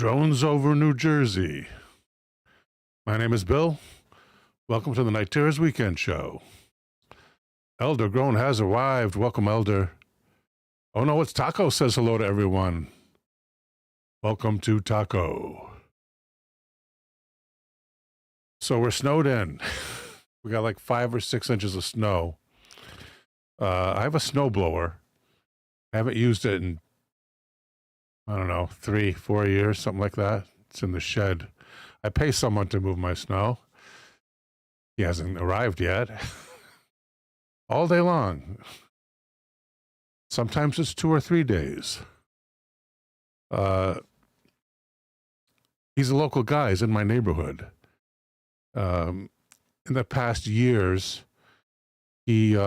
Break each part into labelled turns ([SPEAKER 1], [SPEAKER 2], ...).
[SPEAKER 1] Drones over New Jersey. My name is Bill. Welcome to the NightTerrors Weekend Show. Elder Grown has arrived. Welcome, Elder. Oh no, it's Taco says hello to everyone. Welcome to Taco. So we're snowed in. We got like 5 or 6 inches of snow. I have a snowblower. I haven't used it in, I don't know, 3-4 years, something like that. It's in the shed. I pay someone to move my snow. He hasn't arrived yet. All day long. Sometimes it's 2 or 3 days. He's a local guy. He's in my neighborhood. In the past years, he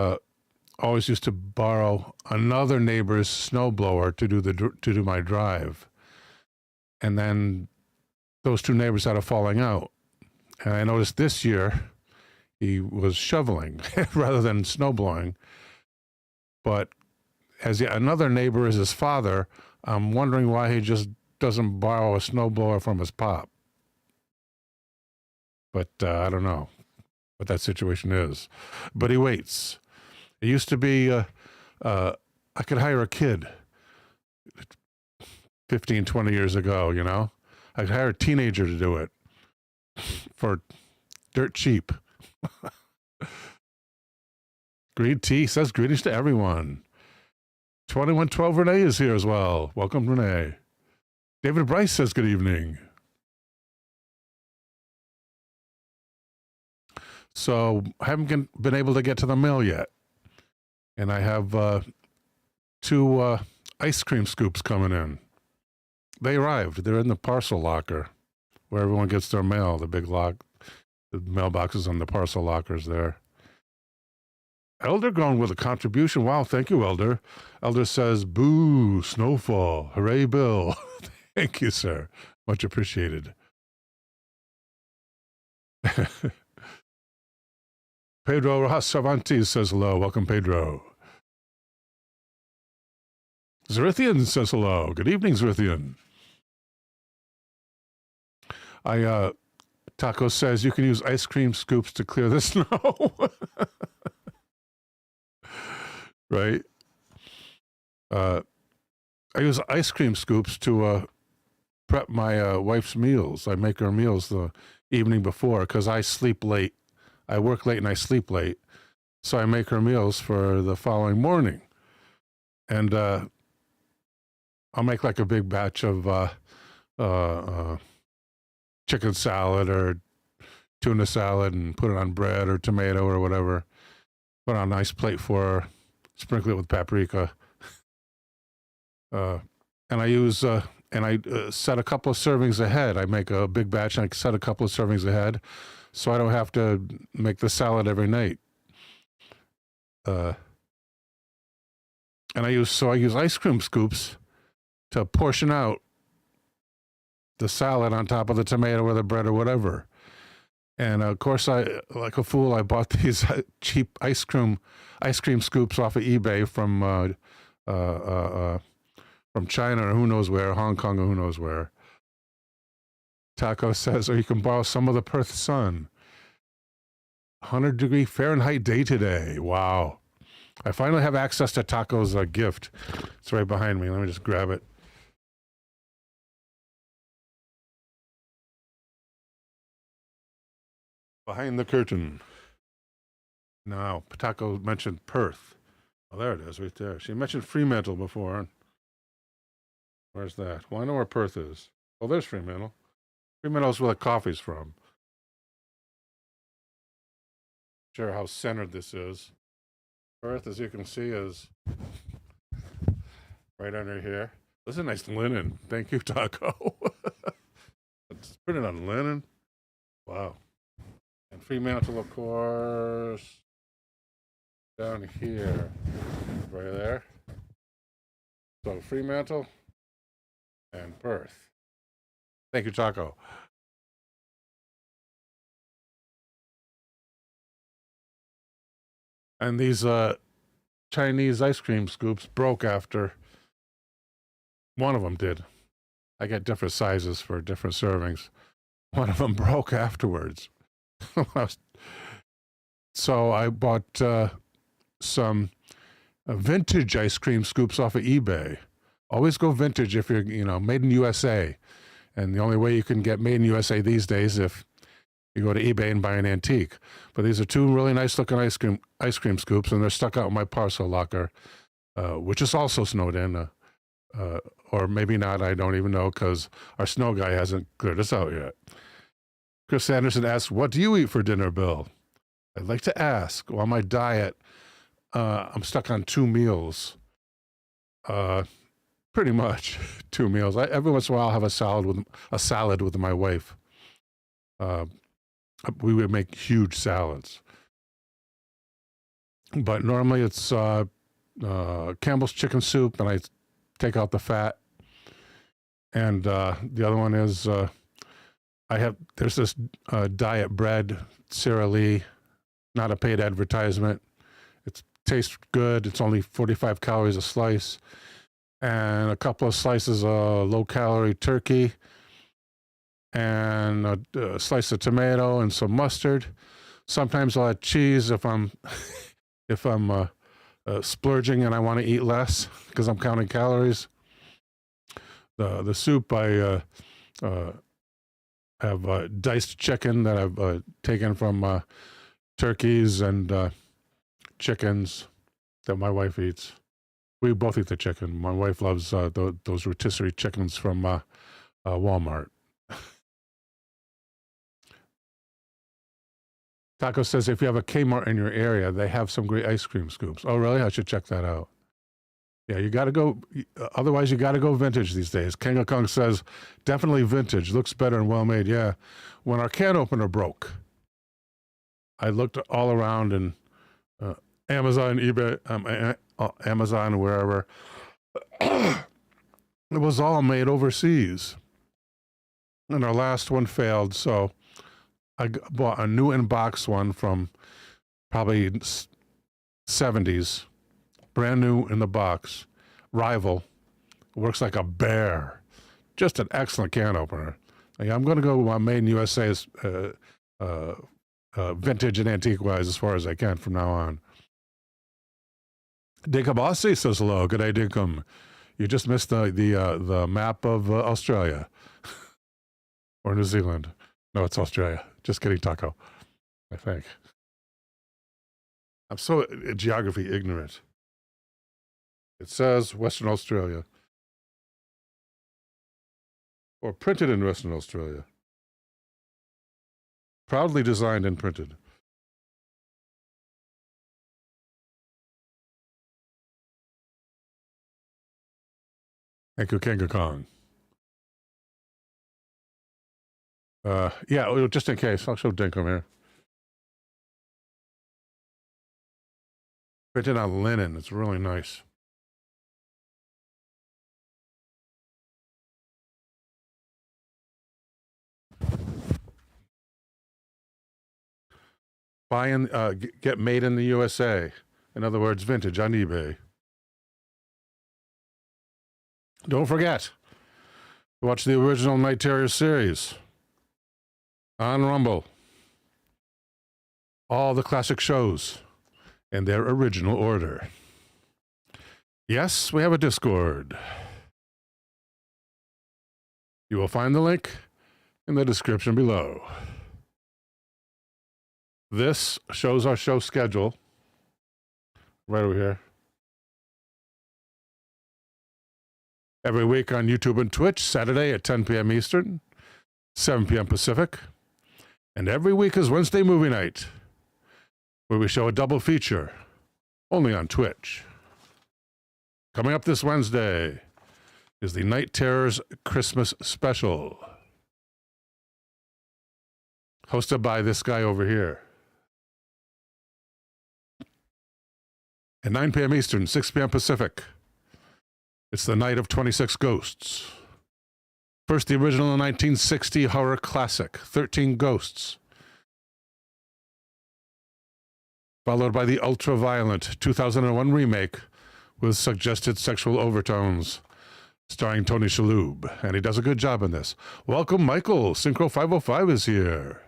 [SPEAKER 1] always used to borrow another neighbor's snowblower to do my drive, and then those 2 neighbors had a falling out. And I noticed this year he was shoveling rather than snowblowing. But as another neighbor is his father, I'm wondering why he just doesn't borrow a snowblower from his pop. But I don't know what that situation is. But he waits. It used to be I could hire a kid 15, 20 years ago, you know. I could hire a teenager to do it for dirt cheap. Green Tea says greetings to everyone. 2112 Renee is here as well. Welcome, Renee. David Bryce says good evening. So I haven't been able to get to the mail yet. And I have 2 ice cream scoops coming in. They arrived. They're in the parcel locker where everyone gets their mail, the big lock, the mailboxes on the parcel lockers there. Elder Grown with a contribution. Wow, thank you, Elder. Elder says, boo, snowfall. Hooray, Bill. Thank you, sir. Much appreciated. Pedro Rojas Cervantes says hello. Welcome, Pedro. Zerithian says hello. Good evening, Zerithian. Taco says you can use ice cream scoops to clear the snow. Right? I use ice cream scoops to prep my wife's meals. I make her meals the evening before because I sleep late. I work late and I sleep late. So I make her meals for the following morning. And I'll make like a big batch of chicken salad or tuna salad and put it on bread or tomato or whatever. Put on a nice plate for her, sprinkle it with paprika. And I use, set a couple of servings ahead. I make a big batch and I set a couple of servings ahead so I don't have to make the salad every night. And I use ice cream scoops to portion out the salad on top of the tomato or the bread or whatever. And of course, I, like a fool, I bought these cheap ice cream scoops off of eBay from China or who knows where, Hong Kong or who knows where. Taco says, or you can borrow some of the Perth sun. 100-degree Fahrenheit day today. Wow. I finally have access to Taco's gift. It's right behind me. Let me just grab it. Behind the curtain. Now, Taco mentioned Perth. Oh, there it is, right there. She mentioned Fremantle before. Where's that? Well, I know where Perth is. Oh, there's Fremantle. Fremantle's where the coffee's from. Sure how centered this is. Perth, as you can see, is right under here. This is a nice linen. Thank you, Taco. It's printed on linen. Wow. And Fremantle, of course, down here, right there. So Fremantle and Perth. Thank you, Taco. And these Chinese ice cream scoops broke after one of them did. I get different sizes for different servings. One of them broke afterwards. So I bought some vintage ice cream scoops off of eBay. Always go vintage if you're, made in USA. And the only way you can get made in USA these days if you go to eBay and buy an antique. But these are two really nice looking ice cream scoops, and they're stuck out in my parcel locker, which is also snowed in. Or maybe not, I don't even know, because our snow guy hasn't cleared us out yet. Chris Anderson asks, what do you eat for dinner, Bill? I'd like to ask, on my diet, I'm stuck on 2 meals. Pretty much 2 meals. Every once in a while I'll have a salad with my wife. We would make huge salads. But normally it's Campbell's chicken soup, and I take out the fat. And the other one is there's this diet bread, Sara Lee, not a paid advertisement. It tastes good. It's only 45 calories a slice. And a couple of slices of low-calorie turkey, and a slice of tomato and some mustard. Sometimes I'll add cheese if I'm splurging and I want to eat less because I'm counting calories. The soup I have diced chicken that I've taken from turkeys and chickens that my wife eats. We both eat the chicken. My wife loves those rotisserie chickens from Walmart. Taco says if you have a Kmart in your area, they have some great ice cream scoops. Oh, really? I should check that out. Yeah, you got to go. Otherwise, you got to go vintage these days. King of Kong says definitely vintage. Looks better and well made. Yeah. When our can opener broke, I looked all around and Amazon, eBay, Amazon, wherever. It was all made overseas. And our last one failed, so I bought a new in-box one from probably 70s, brand new in the box. Rival, works like a bear. Just an excellent can opener. Yeah, I'm going to go made in USA's vintage and antique-wise as far as I can from now on. Dinkum Aussie says hello. Good day, Dinkum. You just missed the map of Australia or New Zealand. No, it's Australia. Just kidding, Taco. I think. I'm so geography ignorant. It says Western Australia. Or printed in Western Australia. Proudly designed and printed. Thank you, King of Kong. Yeah, just in case, I'll show Dinkum here. Printed on linen. It's really nice. Buy and get made in the USA. In other words, vintage on eBay. Don't forget, watch the original Night Terrors series on Rumble. All the classic shows in their original order. Yes, we have a Discord. You will find the link in the description below. This shows our show schedule right over here. Every week on YouTube and Twitch, Saturday at 10 p.m. Eastern, 7 p.m. Pacific. And every week is Wednesday movie night, where we show a double feature, only on Twitch. Coming up this Wednesday is the Night Terrors Christmas Special, hosted by this guy over here. At 9 p.m. Eastern, 6 p.m. Pacific. It's the night of 26 Ghosts. First, the original 1960 horror classic, 13 Ghosts. Followed by the ultra-violent 2001 remake with suggested sexual overtones, starring Tony Shalhoub, and he does a good job in this. Welcome, Michael. Synchro 505 is here.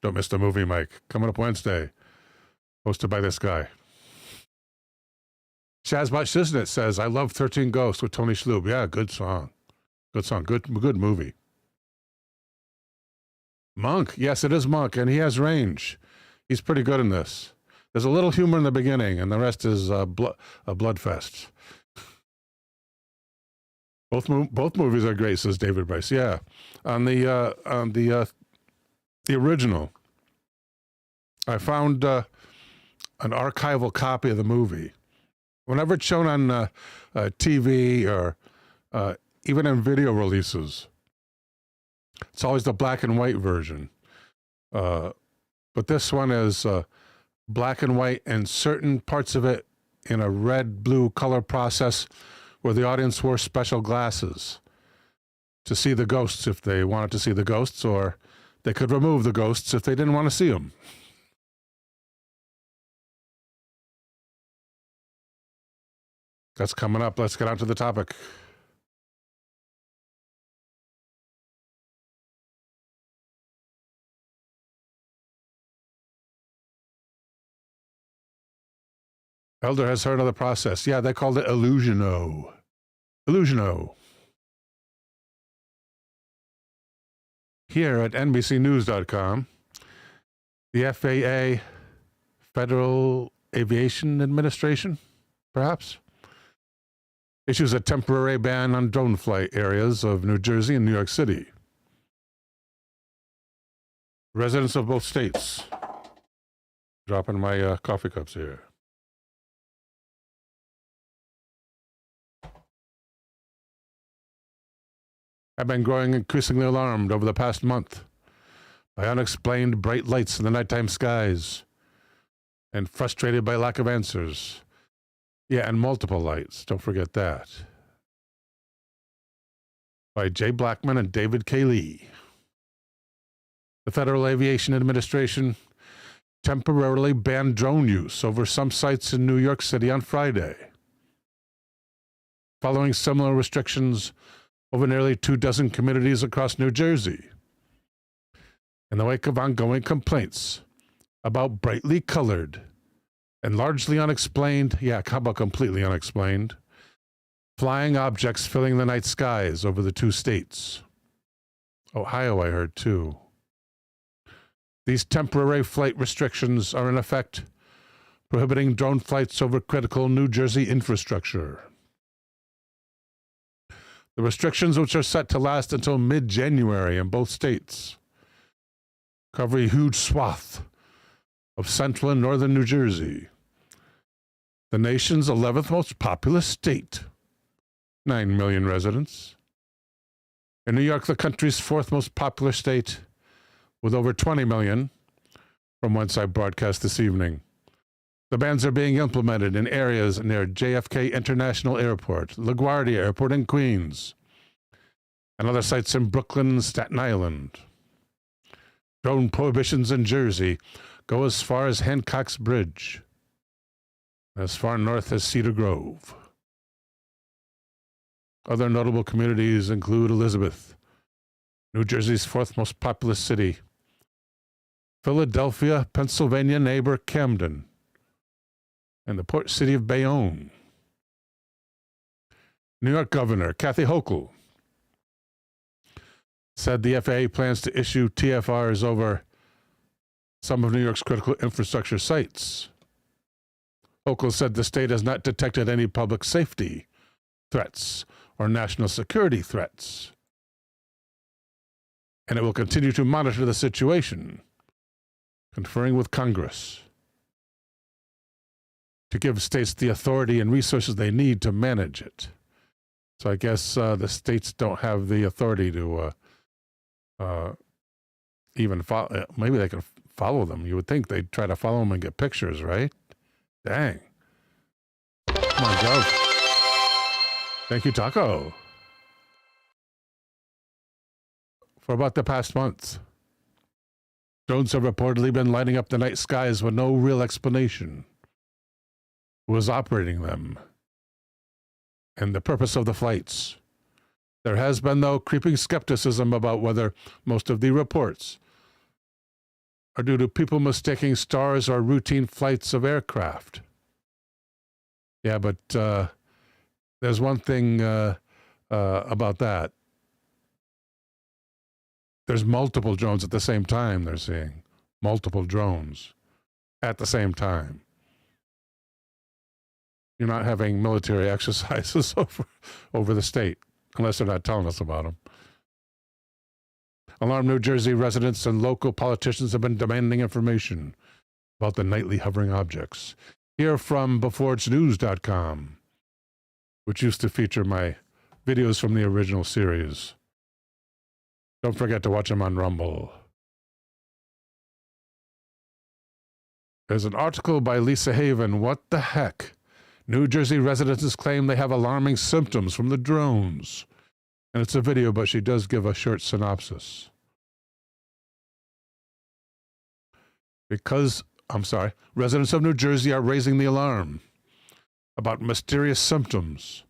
[SPEAKER 1] Don't miss the movie, Mike. Coming up Wednesday. Hosted by this guy. Shazbot Shiznit says, I love 13 Ghosts with Tony Shalhoub. Yeah, good song. Good song. Good movie. Monk. Yes, it is Monk, and he has range. He's pretty good in this. There's a little humor in the beginning, and the rest is a blood fest. Both movies are great, says David Bryce. Yeah, on the original, I found an archival copy of the movie. Whenever it's shown on TV or even in video releases, it's always the black and white version. But this one is black and white, and certain parts of it in a red-blue color process where the audience wore special glasses to see the ghosts if they wanted to see the ghosts, or they could remove the ghosts if they didn't want to see them. That's coming up. Let's get on to the topic. Elder has heard of the process. Yeah, they called it Illusiono. Illusiono. Here at NBCnews.com, the FAA, Federal Aviation Administration, perhaps, issues a temporary ban on drone flight areas of New Jersey and New York City. Residents of both states. Dropping my coffee cups here. I've been growing increasingly alarmed over the past month by unexplained bright lights in the nighttime skies and frustrated by lack of answers. Yeah, and multiple lights. Don't forget that. By Jay Blackman and David K. Lee. The Federal Aviation Administration temporarily banned drone use over some sites in New York City on Friday, following similar restrictions over nearly 24 communities across New Jersey, in the wake of ongoing complaints about brightly colored and largely unexplained, yeah, how about completely unexplained, flying objects filling the night skies over the two states. Ohio, I heard, too. These temporary flight restrictions are in effect prohibiting drone flights over critical New Jersey infrastructure. The restrictions, which are set to last until mid-January in both states, cover a huge swath of central and northern New Jersey, the nation's 11th most populous state, 9 million residents. In New York, the country's 4th most popular state, with over 20 million, from whence I broadcast this evening. The bans are being implemented in areas near JFK International Airport, LaGuardia Airport in Queens, and other sites in Brooklyn and Staten Island. Drone prohibitions in Jersey go as far as Hancock's Bridge, as far north as Cedar Grove. Other notable communities include Elizabeth, New Jersey's 4th most populous city, Philadelphia, Pennsylvania neighbor Camden, and the port city of Bayonne. New York Governor Kathy Hochul said the FAA plans to issue TFRs over some of New York's critical infrastructure sites. Hochul said the state has not detected any public safety threats or national security threats, and it will continue to monitor the situation, conferring with Congress to give states the authority and resources they need to manage it. So I guess the states don't have the authority to even follow. Maybe they can follow them. You would think they'd try to follow them and get pictures, right? Dang. Come on, Gov. Thank you, Taco. For about the past month, drones have reportedly been lighting up the night skies with no real explanation who was operating them, and the purpose of the flights. There has been, though, creeping skepticism about whether most of the reports are due to people mistaking stars or routine flights of aircraft. Yeah, but there's one thing about that. There's multiple drones at the same time, they're seeing. Multiple drones at the same time. You're not having military exercises over the state, unless they're not telling us about them. Alarmed New Jersey residents and local politicians have been demanding information about the nightly hovering objects. Hear from beforeitsnews.com, which used to feature my videos from the original series. Don't forget to watch them on Rumble. There's an article by Lisa Haven. What the heck? New Jersey residents claim they have alarming symptoms from the drones. And it's a video, but she does give a short synopsis. Residents of New Jersey are raising the alarm about mysterious symptoms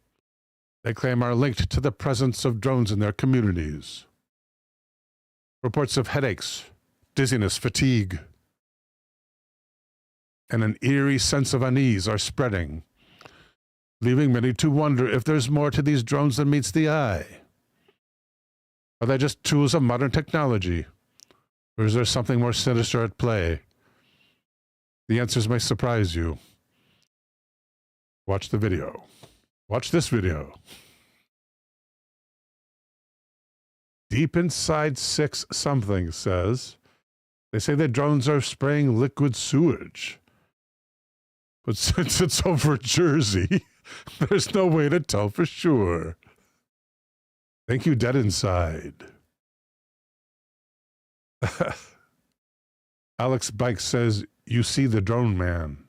[SPEAKER 1] they claim are linked to the presence of drones in their communities. Reports of headaches, dizziness, fatigue, and an eerie sense of unease are spreading, leaving many to wonder if there's more to these drones than meets the eye. Are they just tools of modern technology, or is there something more sinister at play? The answers may surprise you. Watch the video. Watch this video. Deep inside 6 something says, they say that drones are spraying liquid sewage. But since it's over Jersey, there's no way to tell for sure. Thank you, Dead Inside. Alex Bike says, you see the drone man.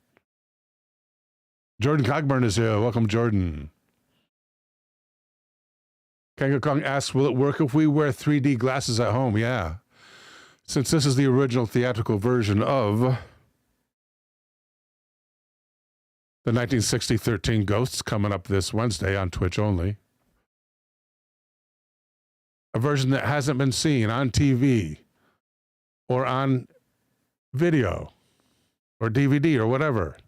[SPEAKER 1] Jordan Cogburn is here. Welcome, Jordan. Kanga Kong asks, will it work if we wear 3D glasses at home? Yeah. Since this is the original theatrical version of the 1960 13 Ghosts coming up this Wednesday on Twitch only. A version that hasn't been seen on TV or on video or DVD or whatever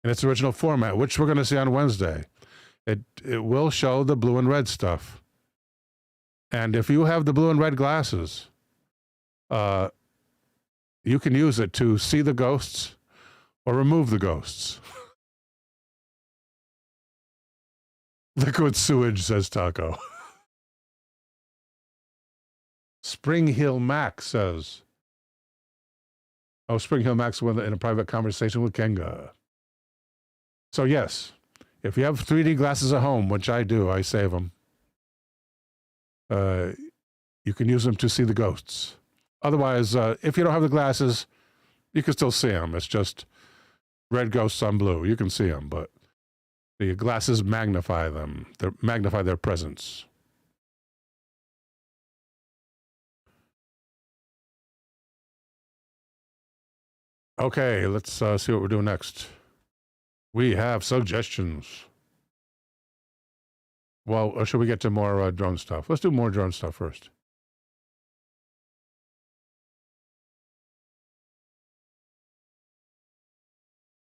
[SPEAKER 1] in its original format, which we're going to see on Wednesday. It will show the blue and red stuff. And if you have the blue and red glasses, you can use it to see the ghosts or remove the ghosts. Liquid sewage, says Taco. Spring Hill Mac says, oh, Spring Hill Mac's in a private conversation with Kenga. So yes, if you have 3D glasses at home, which I do, I save them, you can use them to see the ghosts. Otherwise, if you don't have the glasses, you can still see them. It's just red ghosts on blue. You can see them, but the glasses magnify them. They magnify their presence. Okay, let's see what we're doing next. We have suggestions. Well, or should we get to more drone stuff? Let's do more drone stuff first.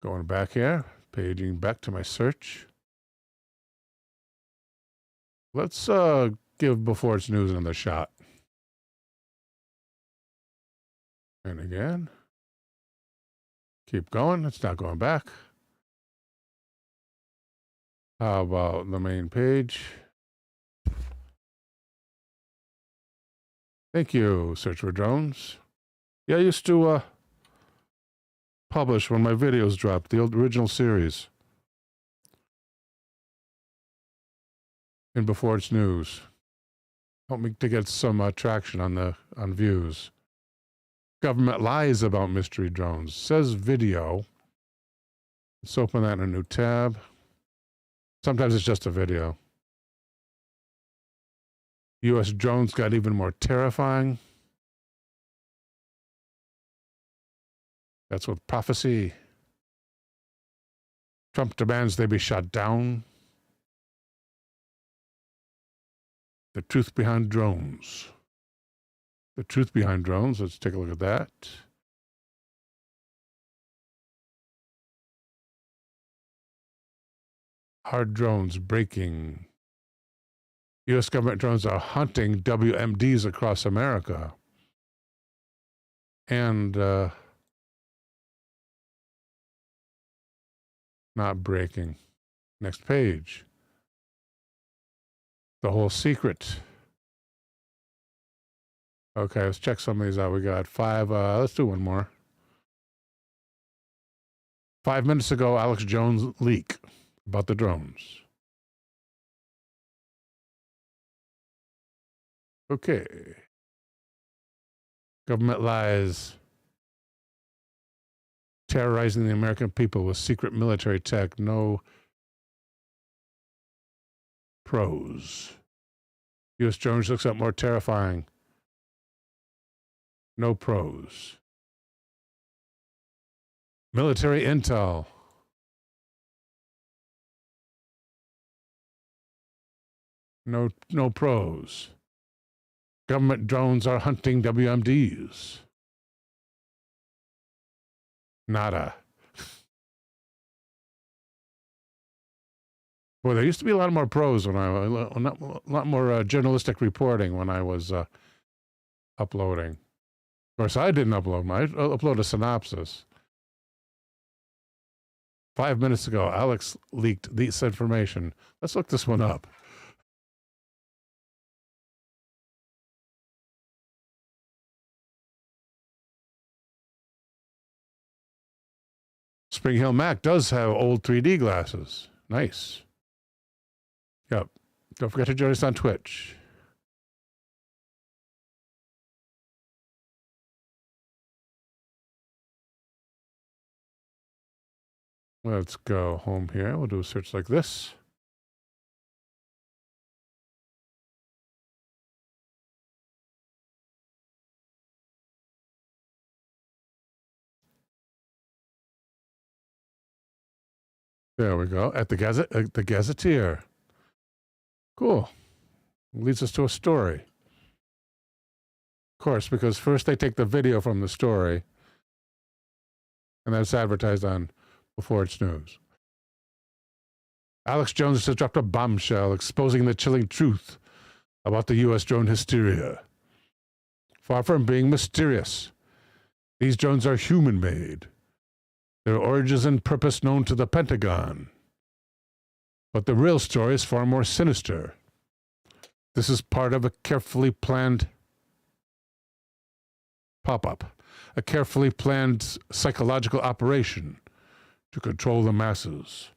[SPEAKER 1] Going back here, paging back to my search. Let's give Before It's News another shot. And again. Keep going. It's not going back. How about the main page? Thank you, Search for Drones. Yeah, I used to publish when my videos dropped, the original series. And Before It's News. Help me to get some traction on views. Government lies about mystery drones. Says video. Let's open that in a new tab. Sometimes it's just a video. U.S. drones got even more terrifying. That's with prophecy. Trump demands they be shot down. The truth behind drones. The truth behind drones. Let's take a look at that. Hard drones breaking. U.S. government drones are hunting WMDs across America. And not breaking. Next page. The whole secret. Okay, let's check some of these out. We got 5. Let's do one more. 5 minutes ago, Alex Jones leak about the drones. Okay. Government lies. Terrorizing the American people with secret military tech. No pros. U.S. drones looks up more terrifying. No pros. Military intel. No pros. Government drones are hunting WMDs. Nada. Boy, there used to be a lot more pros when a lot more journalistic reporting when I was uploading. Of course, I didn't upload mine. I uploaded a synopsis. 5 minutes ago, Alex leaked this information. Let's look this one up. Spring Hill Mac does have old 3D glasses. Nice. Yep. Don't forget to join us on Twitch. Let's go home here. We'll do a search like this. There we go. At the Gazetteer. Cool. Leads us to a story. Of course, because first they take the video from the story, and then it's advertised on before it's news. Alex Jones has dropped a bombshell exposing the chilling truth about the U.S. drone hysteria. Far from being mysterious, these drones are human-made. Their origins and purpose known to the Pentagon. But the real story is far more sinister. This is part of a carefully planned pop-up, a carefully planned psychological operation to control the masses.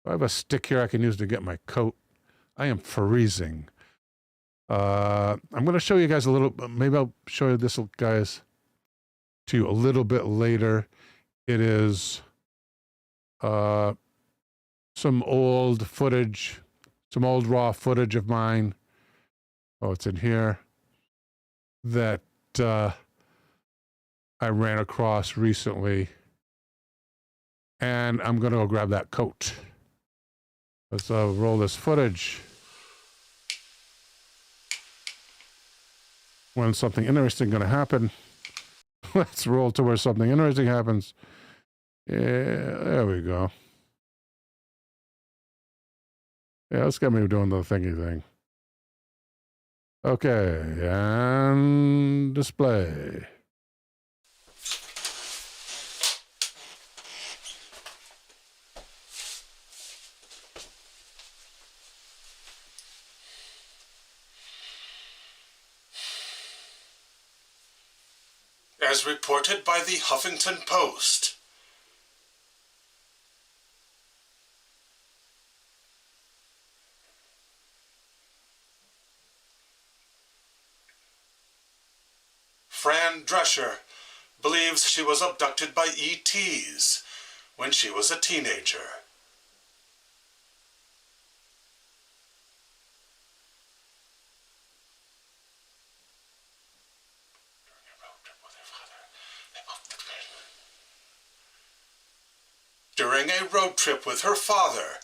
[SPEAKER 1] I have a stick here I can use to get my coat. I am freezing. I'm going to show you guys a little, maybe I'll show you this, guys, to you a little bit later. It is some old footage, some old raw footage of mine. Oh, it's in here. That I ran across recently. And I'm going to go grab that coat. Let's roll this footage. When something interesting going to happen. Let's roll to where something interesting happens. Yeah, there we go. Yeah, let's get me doing the thingy thing. Okay, and display.
[SPEAKER 2] As reported by the Huffington Post. Fran Drescher believes she was abducted by ETs when she was a teenager. During a road trip with her father,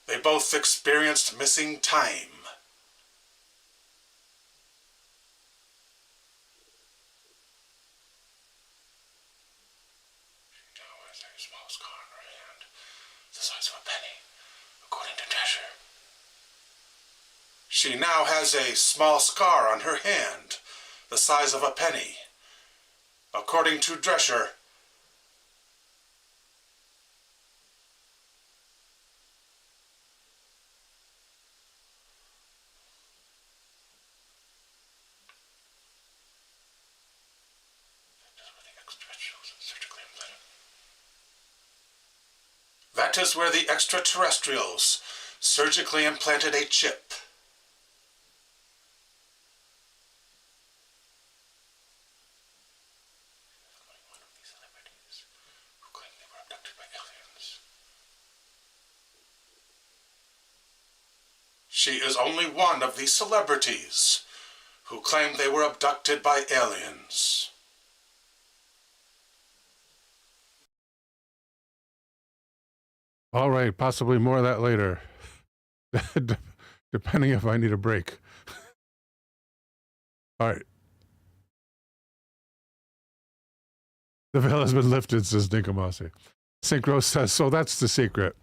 [SPEAKER 2] they both experienced missing time. size of a penny, according to Drescher. She now has a small scar on her hand, the size of a penny, according to Drescher. That is where the extraterrestrials surgically implanted a chip. One of these celebrities who claim they were abducted by aliens. She is only one of these celebrities who claim they were abducted by aliens.
[SPEAKER 1] All right, possibly more of that later, depending if I need a break. All right. The veil has been lifted, says Dinkamasi. Synchro says, so that's the secret.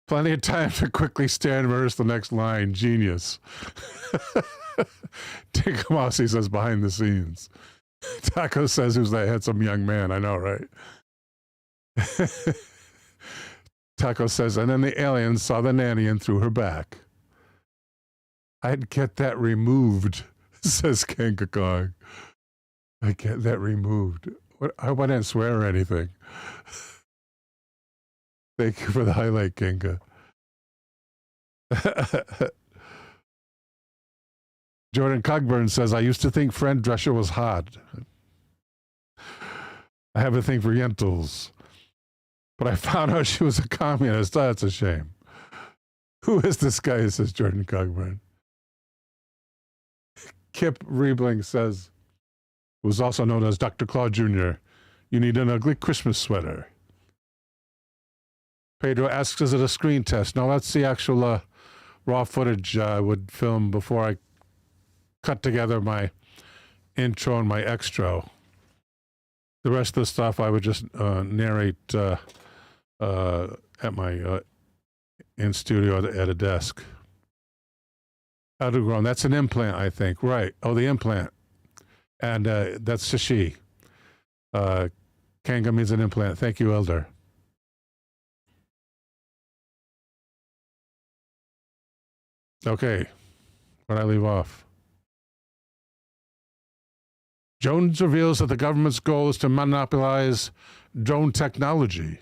[SPEAKER 1] Plenty of time to quickly stare and rehearse the next line. Genius. Dinkamasi says, behind the scenes. Taco says, who's that handsome young man? I know, right? Taco says, and then the alien saw the nanny and threw her back. I'd get that removed, says Kankakong. I'd get that removed. I wouldn't swear or anything. Thank you for the highlight, Kinka. Jordan Cogburn says, I used to think friend Drescher was hot. I have a thing for Yentls. But I found out she was a communist. Oh, that's a shame. Who is this guy, says Jordan Cogburn. Kip Riebling says, who's also known as Dr. Claw Jr., you need an ugly Christmas sweater. Pedro asks, is it a screen test? No, that's the actual raw footage I would film before I cut together my intro and my extra. The rest of the stuff I would just narrate at my in studio at a desk. Outgrown, that's an implant, I think. Right. Oh, the implant. And that's Sashi. Kanga means an implant. Thank you, Elder. Okay. Where'd I leave off? Jones reveals that the government's goal is to monopolize drone technology,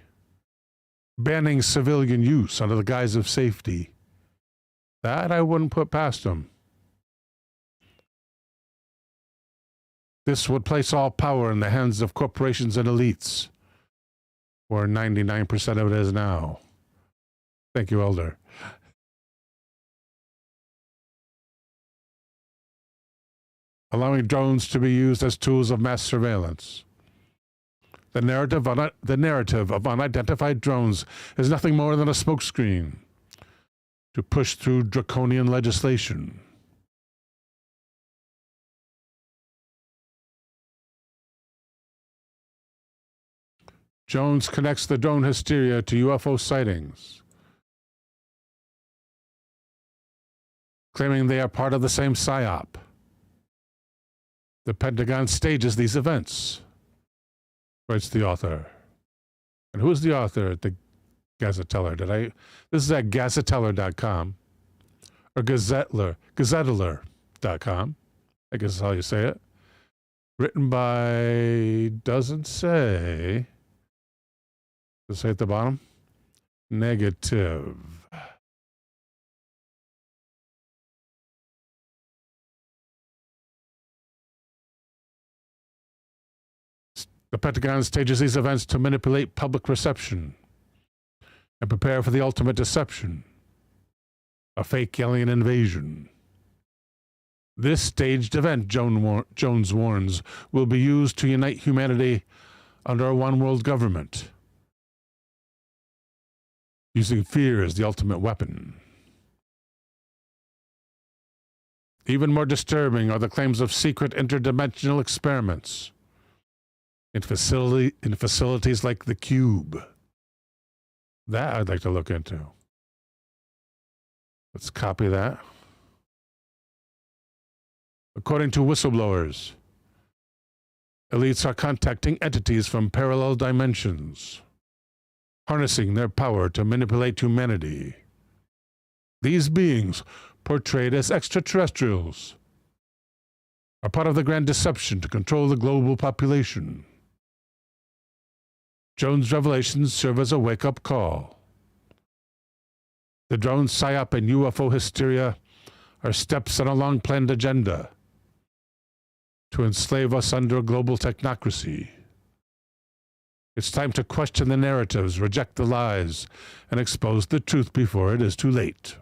[SPEAKER 1] banning civilian use under the guise of safety. That I wouldn't put past them. This would place all power in the hands of corporations and elites, where 99% of it is now. Thank you, Elder. Allowing drones to be used as tools of mass surveillance. The narrative of unidentified drones is nothing more than a smokescreen to push through draconian legislation. Jones connects the drone hysteria to UFO sightings, claiming they are part of the same PSYOP. The Pentagon stages these events, writes the author. And who's the author at the Gazetteller? This is at gazetteller.com or gazetteller.com. I guess is how you say it. Written by, doesn't say. Does it say at the bottom? Negative. The Pentagon stages these events to manipulate public reception and prepare for the ultimate deception, a fake alien invasion. This staged event, Jones warns, will be used to unite humanity under a one-world government, using fear as the ultimate weapon. Even more disturbing are the claims of secret interdimensional experiments in facilities like the Cube. That I'd like to look into. Let's copy that. According to whistleblowers, elites are contacting entities from parallel dimensions, harnessing their power to manipulate humanity. These beings, portrayed as extraterrestrials, are part of the grand deception to control the global population. Jones' revelations serve as a wake-up call. The drone psyop and UFO hysteria are steps on a long-planned agenda to enslave us under a global technocracy. It's time to question the narratives, reject the lies, and expose the truth before it is too late.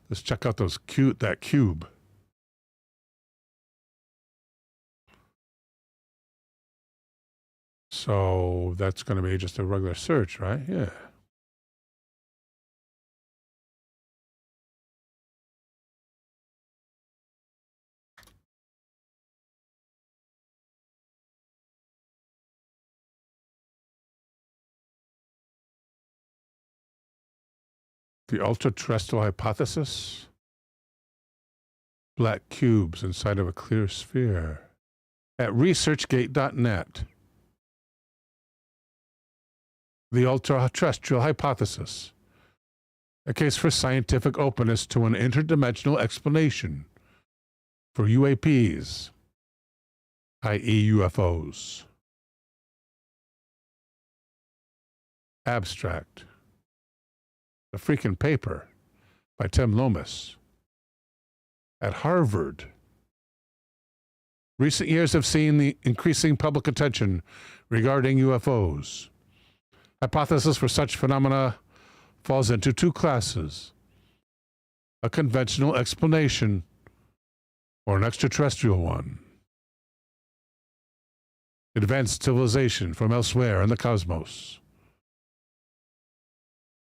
[SPEAKER 1] Let's check out that cube. So that's going to be just a regular search, right? Yeah. The ultra-terrestrial hypothesis? Black cubes inside of a clear sphere. At researchgate.net. The ultra-terrestrial hypothesis. A case for scientific openness to an interdimensional explanation for UAPs, i.e. UFOs. Abstract. A freaking paper by Tim Lomas. At Harvard. Recent years have seen the increasing public attention regarding UFOs. Hypothesis for such phenomena falls into two classes: a conventional explanation or an extraterrestrial one. Advanced civilization from elsewhere in the cosmos.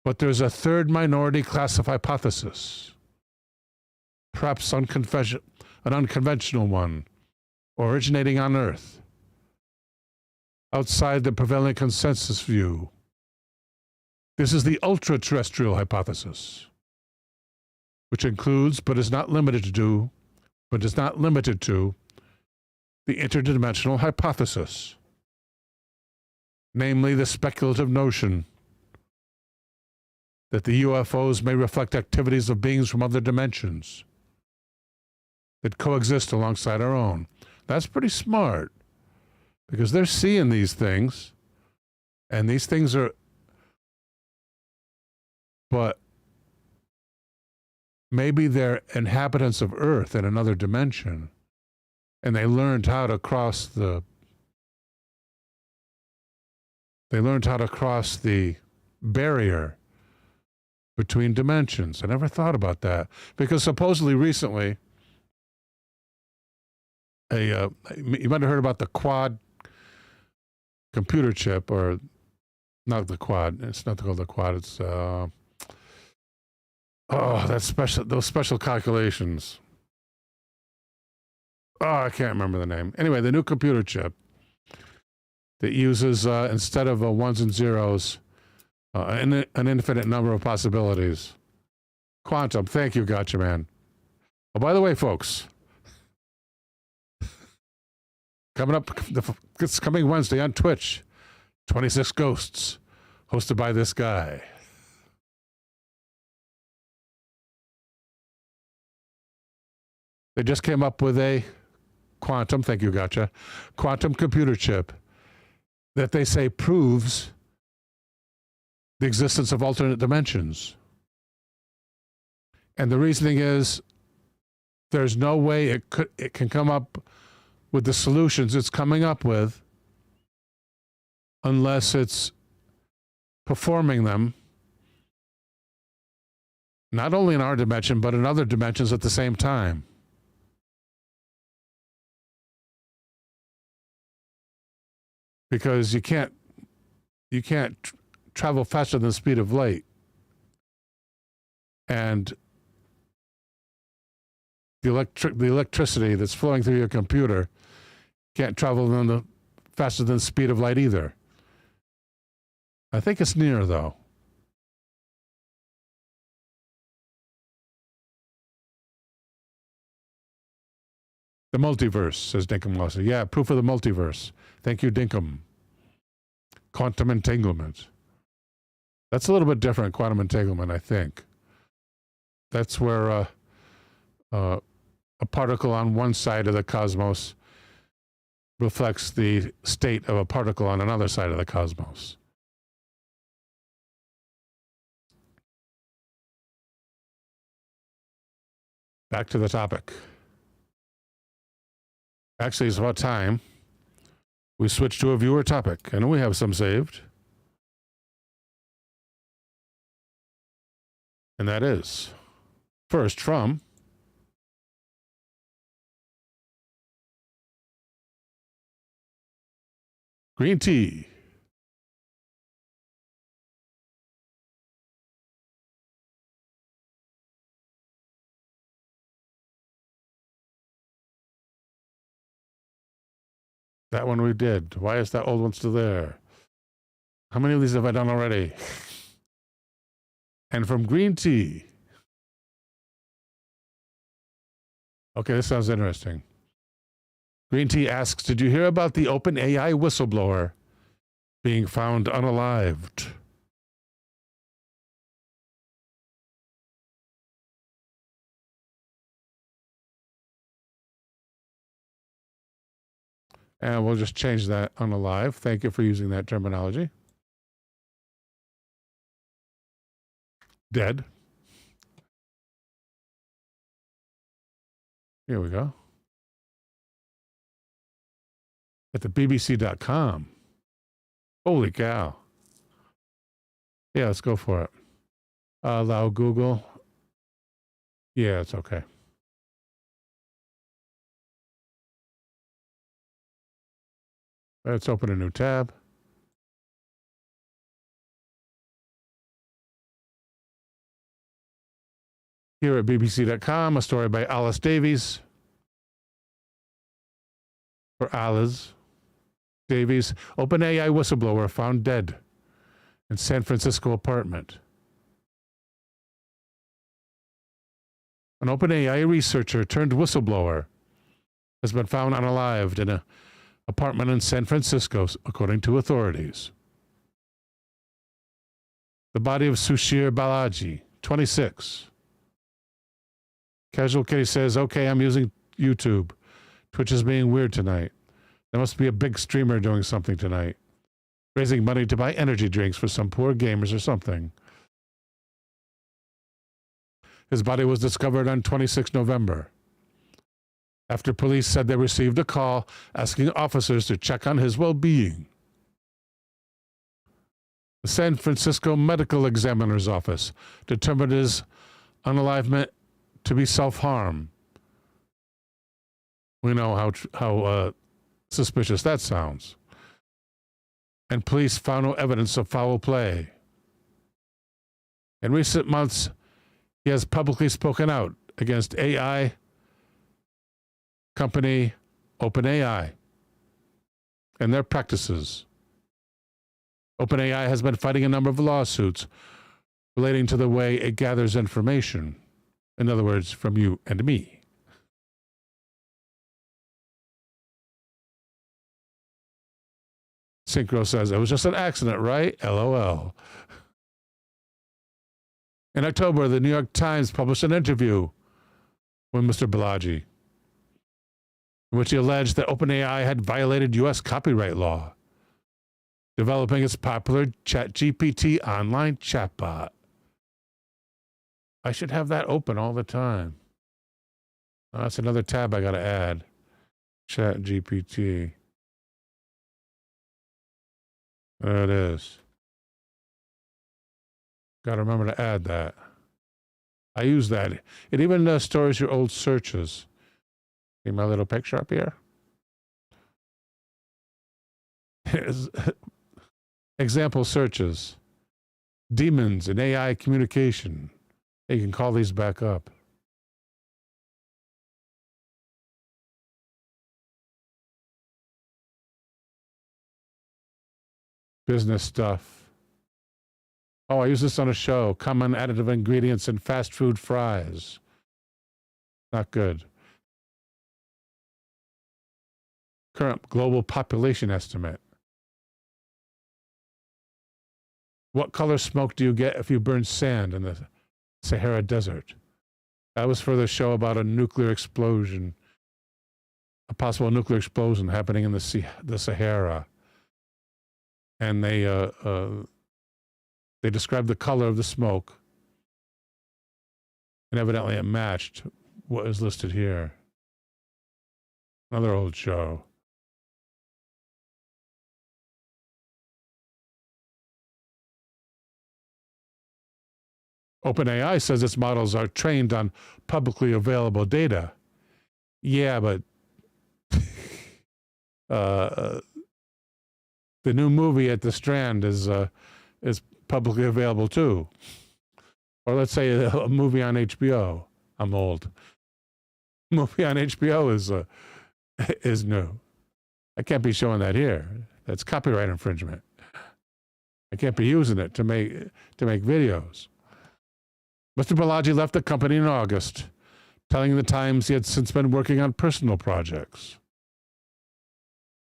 [SPEAKER 1] But there's a third minority class of hypothesis, perhaps an unconventional one, originating on Earth, outside the prevailing consensus view. This is the ultra-terrestrial hypothesis, which includes, but is not limited to, the interdimensional hypothesis, namely the speculative notion that the UFOs may reflect activities of beings from other dimensions that coexist alongside our own. That's pretty smart, because they're seeing these things, and these things are, but maybe they're inhabitants of Earth in another dimension, and they learned how to cross the barrier between dimensions. I never thought about that, because supposedly recently, you might have heard about the quad computer chip, or not the quad. It's not called the quad. It's those special calculations. I can't remember the name. Anyway, the new computer chip that uses instead of ones and zeros, an infinite number of possibilities. Quantum. Thank you, Gotcha Man. Oh, by the way, folks, coming up this coming Wednesday on Twitch, 26 Ghosts, hosted by this guy. They just came up with a quantum, thank you, Gotcha, quantum computer chip that they say proves the existence of alternate dimensions. And the reasoning is there's no way it can come up with the solutions it's coming up with unless it's performing them not only in our dimension but in other dimensions at the same time. Because you can't travel faster than the speed of light. And the electricity that's flowing through your computer can't travel faster than the speed of light either. I think it's near, though. The multiverse, says Dinkum Lawson. Yeah, proof of the multiverse. Thank you, Dinkum. Quantum entanglement. That's a little bit different, quantum entanglement, I think. That's where a particle on one side of the cosmos reflects the state of a particle on another side of the cosmos. Back to the topic. Actually, it's about time we switch to a viewer topic. I know we have some saved. And that is, first from Green Tea. That one we did. Why is that old one still there? How many of these have I done already? And from Green Tea. Okay, this sounds interesting. Green Tea asks, did you hear about the OpenAI whistleblower being found unalived? And we'll just change that unalive. Thank you for using that terminology. Dead. Here we go. At the BBC.com. Holy cow. Yeah, let's go for it. Allow Google. Yeah, it's okay. Let's open a new tab. Here at BBC.com, a story by Alice Davies. For Alice Davies, OpenAI whistleblower found dead in San Francisco apartment. An OpenAI researcher turned whistleblower has been found unalived in an apartment in San Francisco, according to authorities. The body of Sushir Balaji, 26. Casual Kitty says, okay, I'm using YouTube. Twitch is being weird tonight. There must be a big streamer doing something tonight. Raising money to buy energy drinks for some poor gamers or something. His body was discovered on 26 November. After police said they received a call asking officers to check on his well-being. The San Francisco Medical Examiner's Office determined his unalivement to be self-harm. We know how suspicious that sounds. And police found no evidence of foul play. In recent months, he has publicly spoken out against AI company OpenAI and their practices. OpenAI has been fighting a number of lawsuits relating to the way it gathers information. In other words, from you and me. Synchro says, it was just an accident, right? LOL. In October, the New York Times published an interview with Mr. Balaji, in which he alleged that OpenAI had violated U.S. copyright law, developing its popular ChatGPT online chatbot. I should have that open all the time. Oh, that's another tab I got to add. ChatGPT. There it is. Got to remember to add that. I use that. It even stores your old searches. See my little picture up here? Example searches. Demons in AI communication. You can call these back up. Business stuff. Oh, I use this on a show. Common additive ingredients in fast food fries. Not good. Current global population estimate. What color smoke do you get if you burn sand in the Sahara Desert? That was for the show about a nuclear explosion, a possible nuclear explosion happening in the Sahara. And they described the color of the smoke, and evidently it matched what is listed here. Another old show. OpenAI says its models are trained on publicly available data. Yeah, but the new movie at the Strand is publicly available too. Or let's say a movie on HBO. I'm old. Movie on HBO is new. I can't be showing that here. That's copyright infringement. I can't be using it to make videos. Mr. Balaji left the company in August, telling the Times he had since been working on personal projects.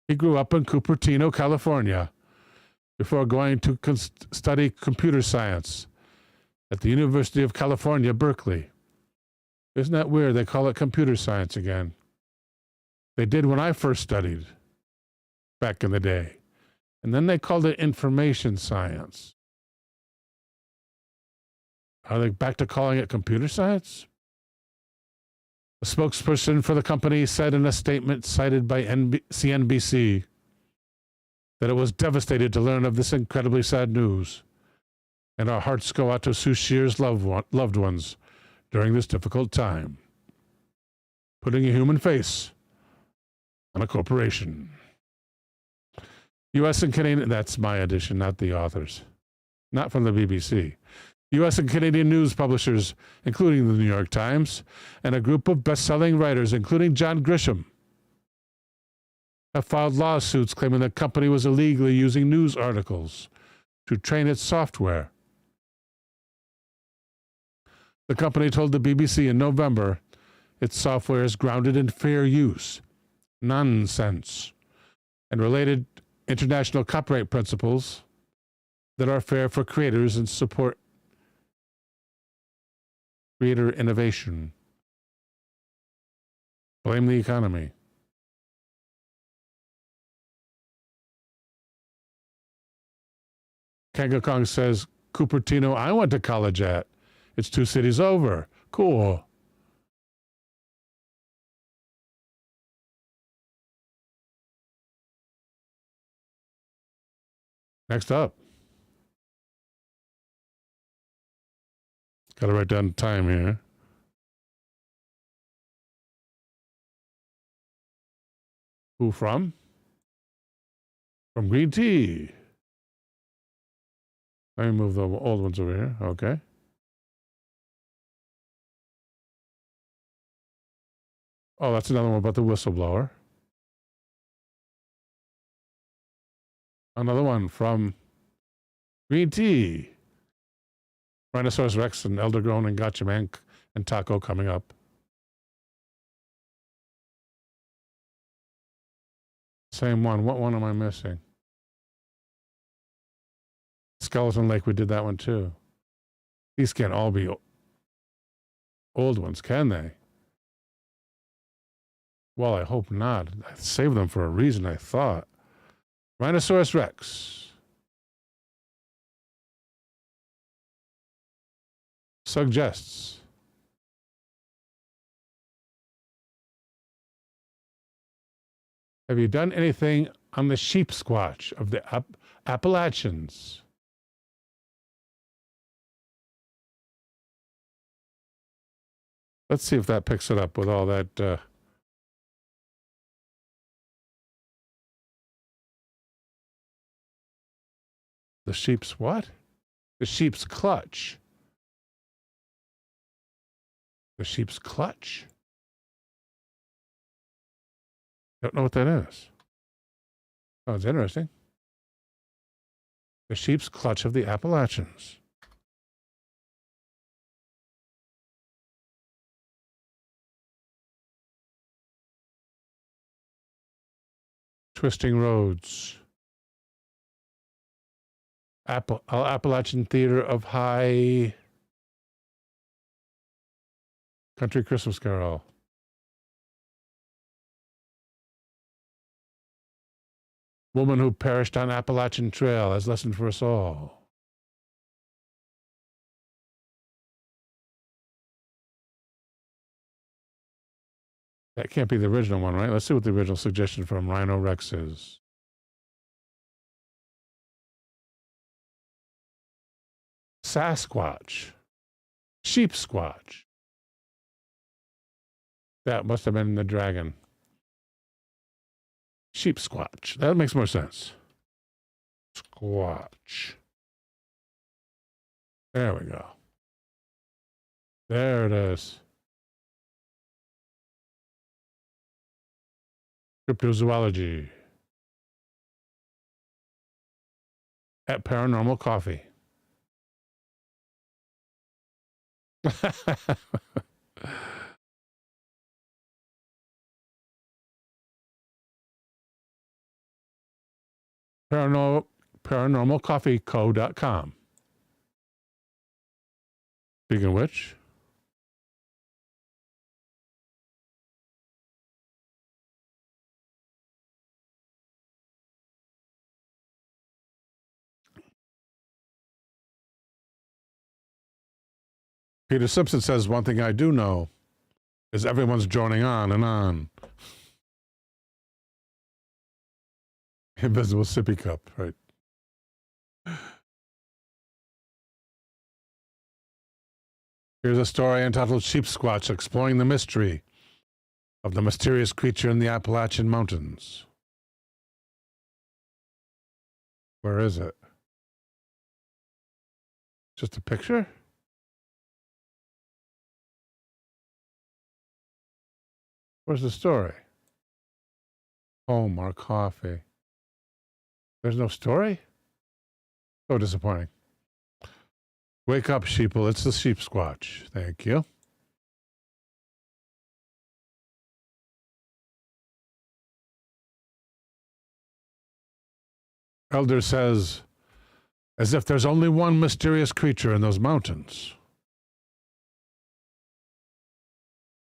[SPEAKER 1] He grew up in Cupertino, California, before going to study computer science at the University of California, Berkeley. Isn't that weird? They call it computer science again. They did when I first studied back in the day. And then they called it information science. Are they back to calling it computer science? A spokesperson for the company said in a statement cited by CNBC that it was devastated to learn of this incredibly sad news, and our hearts go out to Sushir's loved ones during this difficult time. Putting a human face on a corporation. U.S. and Canadian, that's my edition, not the author's. Not from the BBC. U.S. and Canadian news publishers, including the New York Times, and a group of best-selling writers, including John Grisham, have filed lawsuits claiming the company was illegally using news articles to train its software. The company told the BBC in November its software is grounded in fair use, nonsense, and related international copyright principles that are fair for creators and support creator innovation. Blame the economy. Kanga Kong says, Cupertino, I went to college at. It's 2 cities over. Cool. Next up. Got to write down the time here. Who from? From Green Tea. Let me move the old ones over here. Okay. Oh, that's another one about the whistleblower. Another one from Green Tea. Rhinoceros Rex and Eldergrown and Gotcha Man and Taco coming up. Same one. What one am I missing? Skeleton Lake, we did that one too. These can't all be old ones, can they? Well, I hope not. I saved them for a reason, I thought. Rhinoceros Rex. Suggests. Have you done anything on the Sheepsquatch of the Appalachians? Let's see if that picks it up with all that. The sheep's what? The sheep's clutch. The sheep's clutch? Don't know what that is. Oh, it's interesting. The sheep's clutch of the Appalachians. Twisting Roads. Appalachian Theater of High. Country Christmas Carol. Woman Who Perished on Appalachian Trail as Lesson for Us All. That can't be the original one, right? Let's see what the original suggestion from Rhino Rex is. Sasquatch. Sheepsquatch. That must have been the dragon. Sheepsquatch. That makes more sense. Squatch. There we go. There it is. Cryptozoology. At Paranormal Coffee. ParanormalCoffeeCo.com. Speaking of which, Peter Simpson says, one thing I do know is everyone's droning on and on. Invisible sippy cup, right? Here's a story entitled Sheepsquatch, exploring the mystery of the mysterious creature in the Appalachian Mountains. Where is it? Just a picture? Where's the story? Home or coffee? There's no story? So disappointing. Wake up, sheeple. It's the Sheepsquatch. Thank you. Elder says, as if there's only one mysterious creature in those mountains.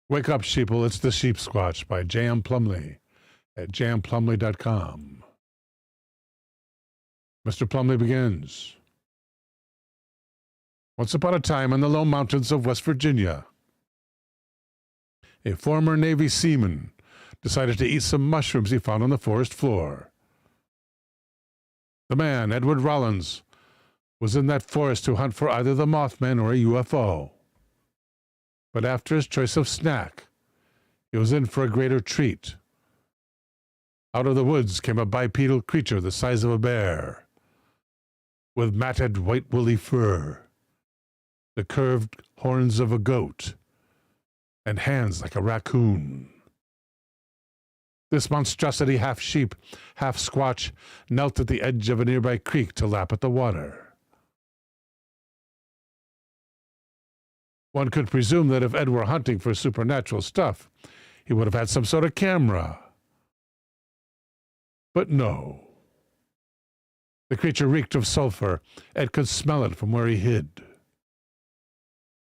[SPEAKER 1] Wake up, sheeple. It's the Sheepsquatch by J.M. Plumley at jmplumley.com. Mr. Plumley begins. Once upon a time in the low mountains of West Virginia, a former Navy seaman decided to eat some mushrooms he found on the forest floor. The man, Edward Rollins, was in that forest to hunt for either the Mothman or a UFO. But after his choice of snack, he was in for a greater treat. Out of the woods came a bipedal creature the size of a bear, with matted white woolly fur, the curved horns of a goat, and hands like a raccoon. This monstrosity, half sheep, half squatch, knelt at the edge of a nearby creek to lap at the water. One could presume that if Ed were hunting for supernatural stuff, he would have had some sort of camera. But no. The creature reeked of sulfur. Ed could smell it from where he hid.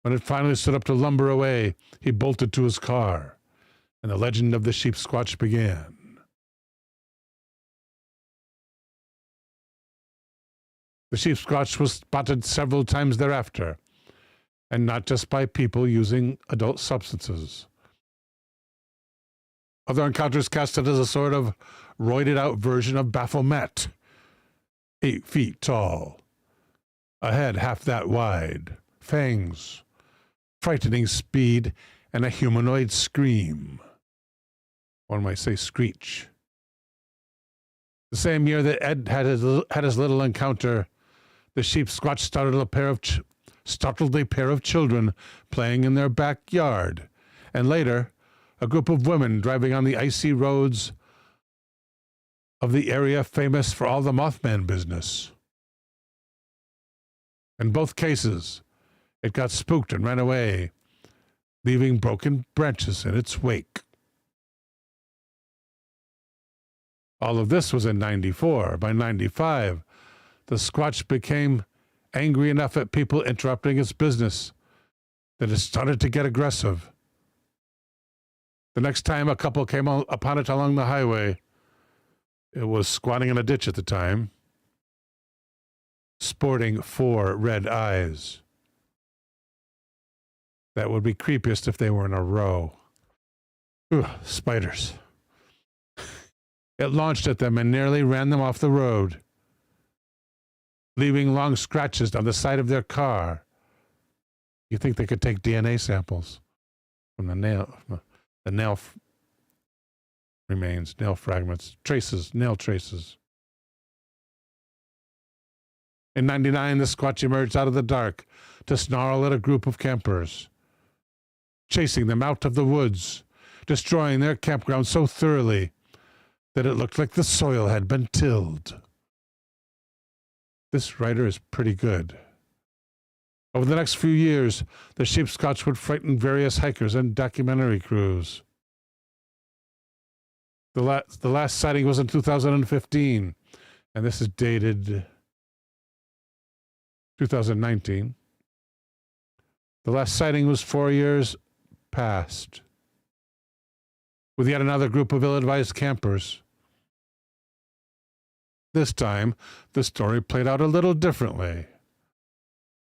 [SPEAKER 1] When it finally stood up to lumber away, he bolted to his car, and the legend of the Sheepsquatch began. The Sheepsquatch was spotted several times thereafter, and not just by people using adult substances. Other encounters cast it as a sort of roided-out version of Baphomet, 8 feet tall, a head half that wide, fangs, frightening speed, and a humanoid scream. One might say screech. The same year that Ed had his little encounter, the Sheepsquatch startled a pair of children playing in their backyard, and later, a group of women driving on the icy roads of the area famous for all the Mothman business. In both cases, it got spooked and ran away, leaving broken branches in its wake. All of this was in 94. By 95, the Squatch became angry enough at people interrupting its business that it started to get aggressive. The next time a couple came upon it along the highway, it was squatting in a ditch at the time, sporting 4 red eyes. That would be creepiest if they were in a row. Ugh, spiders. It launched at them and nearly ran them off the road, leaving long scratches down the side of their car. You think they could take DNA samples from the nail remains, nail fragments, traces, nail traces. In 99, the Squatch emerged out of the dark to snarl at a group of campers, chasing them out of the woods, destroying their campground so thoroughly that it looked like the soil had been tilled. This writer is pretty good. Over the next few years, the Sheepsquatch would frighten various hikers and documentary crews. The last sighting was in 2015, and this is dated 2019. The last sighting was 4 years past, with yet another group of ill-advised campers. This time, the story played out a little differently.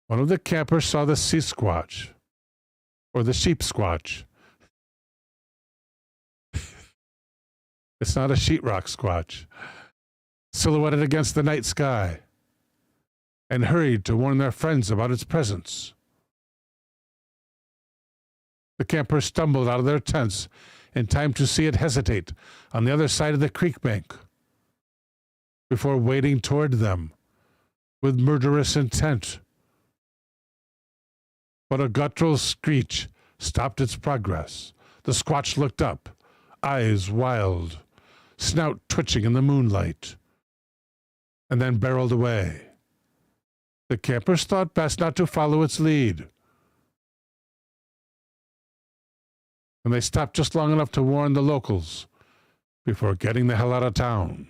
[SPEAKER 1] One of the campers saw the sea squatch, or the sheepsquatch. It's not a sheetrock squatch, silhouetted against the night sky, and hurried to warn their friends about its presence. The campers stumbled out of their tents in time to see it hesitate on the other side of the creek bank before wading toward them with murderous intent. But a guttural screech stopped its progress. The Squatch looked up, eyes wild, snout twitching in the moonlight, and then barreled away. The campers thought best not to follow its lead, and they stopped just long enough to warn the locals before getting the hell out of town.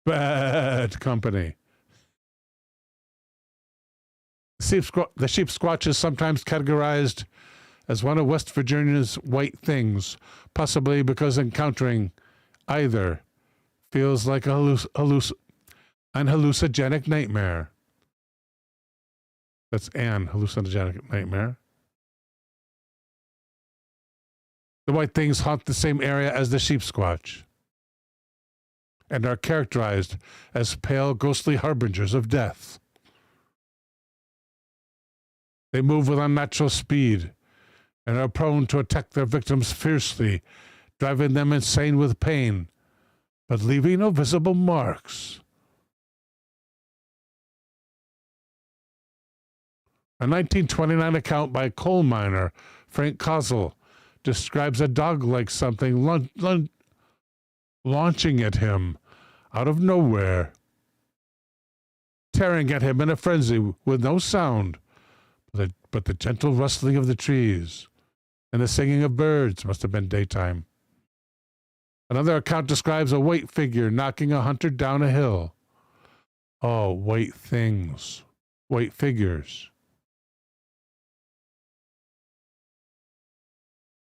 [SPEAKER 1] Bad company. The sheep squatch is sometimes categorized as one of West Virginia's white things, possibly because encountering either feels like an hallucinogenic nightmare. That's an hallucinogenic nightmare. The white things haunt the same area as the sheep squatch and are characterized as pale, ghostly harbingers of death. They move with unnatural speed and are prone to attack their victims fiercely, driving them insane with pain, but leaving no visible marks. A 1929 account by coal miner Frank Kozel describes a dog-like something launching at him out of nowhere, tearing at him in a frenzy with no sound, but the gentle rustling of the trees and the singing of birds. Must have been daytime. Another account describes a white figure knocking a hunter down a hill. Oh, white things, white figures.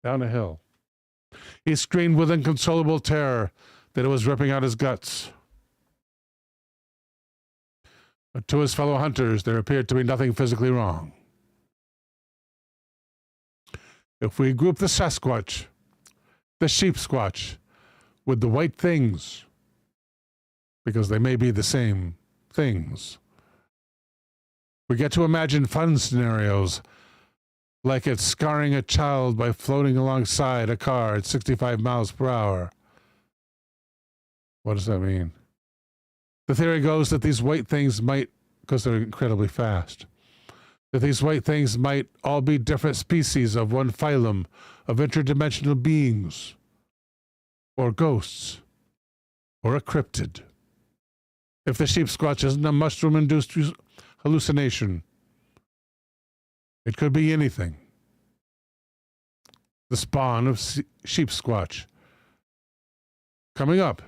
[SPEAKER 1] Down a hill. He screamed with inconsolable terror that it was ripping out his guts. But to his fellow hunters, there appeared to be nothing physically wrong. If we group the Sasquatch, the Sheepsquatch, with the white things, because they may be the same things, we get to imagine fun scenarios like it's scarring a child by floating alongside a car at 65 miles per hour. What does that mean? The theory goes that these white things might, because they're incredibly fast, that these white things might all be different species of one phylum of interdimensional beings, or ghosts, or a cryptid. If the sheep squatch isn't a mushroom-induced hallucination, it could be anything. The spawn of sheep squatch Coming up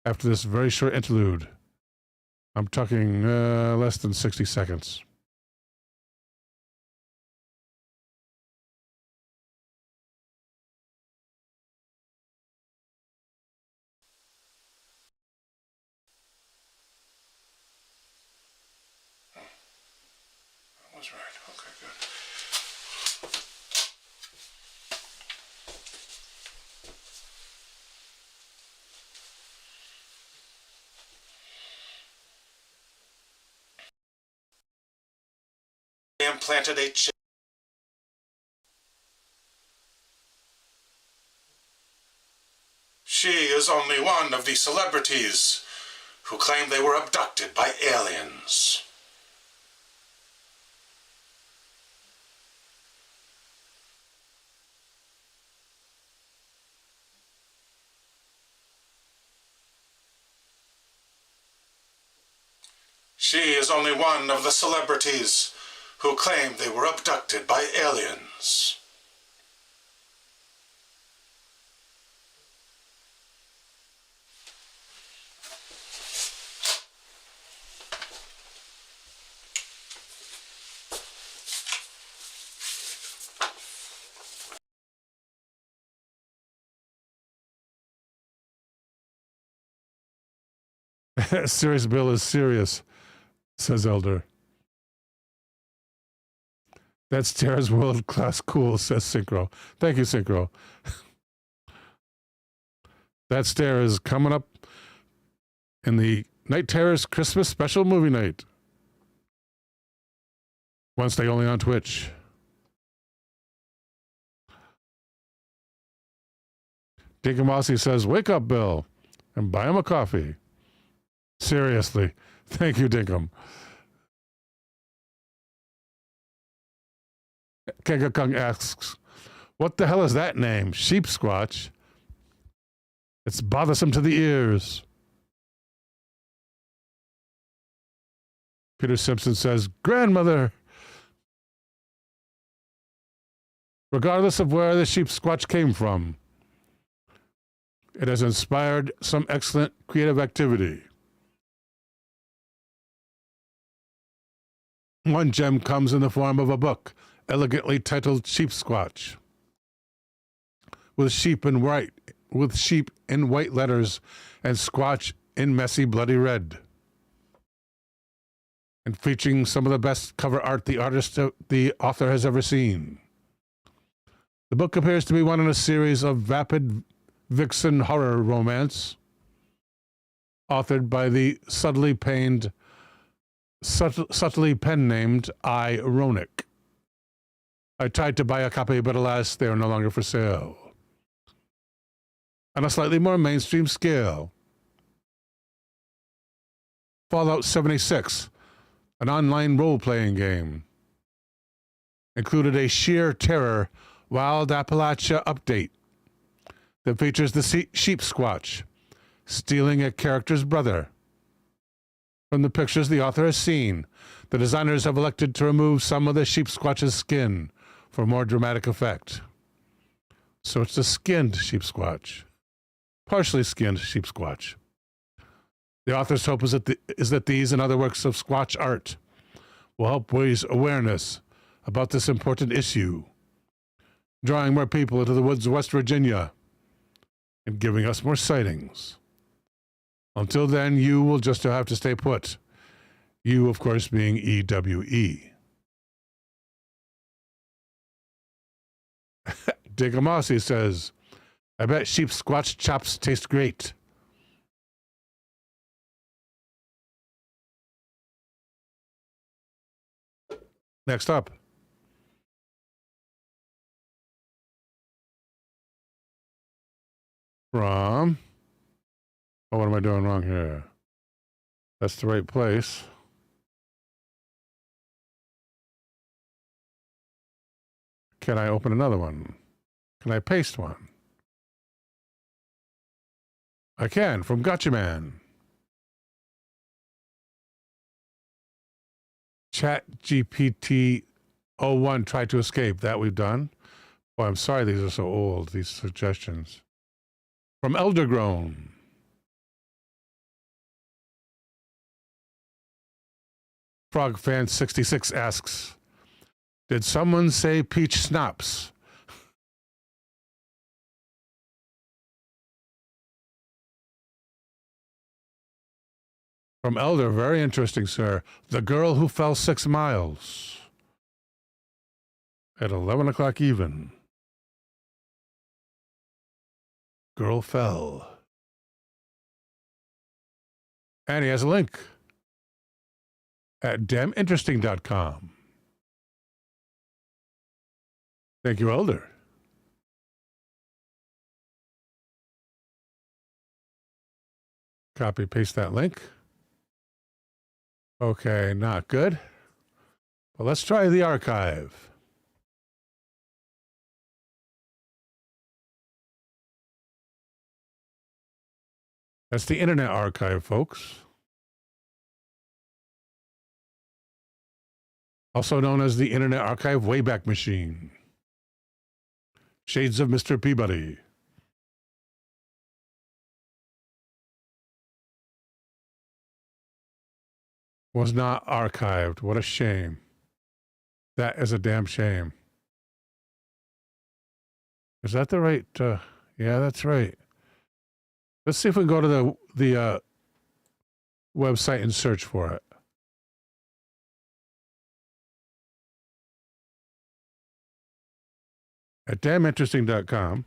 [SPEAKER 1] after this very short interlude. I'm talking less than 60 seconds.
[SPEAKER 2] That was right. Okay, good. Implanted a chip. She is only one of the celebrities who claim they were abducted by aliens. She is only one of the celebrities who claim they were abducted by aliens.
[SPEAKER 1] Serious Bill is serious, says Elder. That's Tara's world-class cool, says Synchro. Thank you, Synchro. That stare is coming up in the Night Terrors Christmas special movie night. Wednesday only on Twitch. Dinkamasi says, wake up, Bill, and buy him a coffee. Seriously. Thank you, Dinkum. Kegakung asks, what the hell is that name? Sheepsquatch? It's bothersome to the ears. Peter Simpson says, grandmother. Regardless of where the Sheepsquatch came from, it has inspired some excellent creative activity. One gem comes in the form of a book, elegantly titled Sheepsquatch, with sheep in white letters and squatch in messy bloody red, and featuring some of the best cover art the author has ever seen. The book appears to be one in a series of vapid vixen horror romance, authored by the subtly pen-named Ironic. I tried to buy a copy, but alas, they are no longer for sale. On a slightly more mainstream scale, Fallout 76, an online role-playing game, included a sheer terror Wild Appalachia update that features the Sheepsquatch stealing a character's brother. From the pictures the author has seen, the designers have elected to remove some of the Sheepsquatch's skin for more dramatic effect. So it's a skinned Sheepsquatch. Partially skinned Sheepsquatch. The author's hope is that these and other works of Squatch art will help raise awareness about this important issue, drawing more people into the woods of West Virginia and giving us more sightings. Until then, you will just have to stay put. You, of course, being EWE. Digamasi says, I bet Sheepsquatch chops taste great. Next up. From... Oh, what am I doing wrong here? That's the right place. Can I open another one? Can I paste one? I can, from Gotcha Man. Chat GPT 01 tried to escape. That we've done. Oh, I'm sorry these are so old, these suggestions. From Eldergrown. Frogfan66 asks, did someone say peach schnapps? From Elder, very interesting, sir. The girl who fell 6 miles. At 11 o'clock even. Girl fell. And he has a link at damninteresting.com. Thank you, Elder. Copy, paste that link. Okay, not good. Well, let's try the archive. That's the Internet Archive, folks. Also known as the Internet Archive Wayback Machine. Shades of Mr. Peabody. Was not archived. What a shame. That is a damn shame. Is that the right? Yeah, that's right. Let's see if we can go to the website and search for it. At damninteresting.com.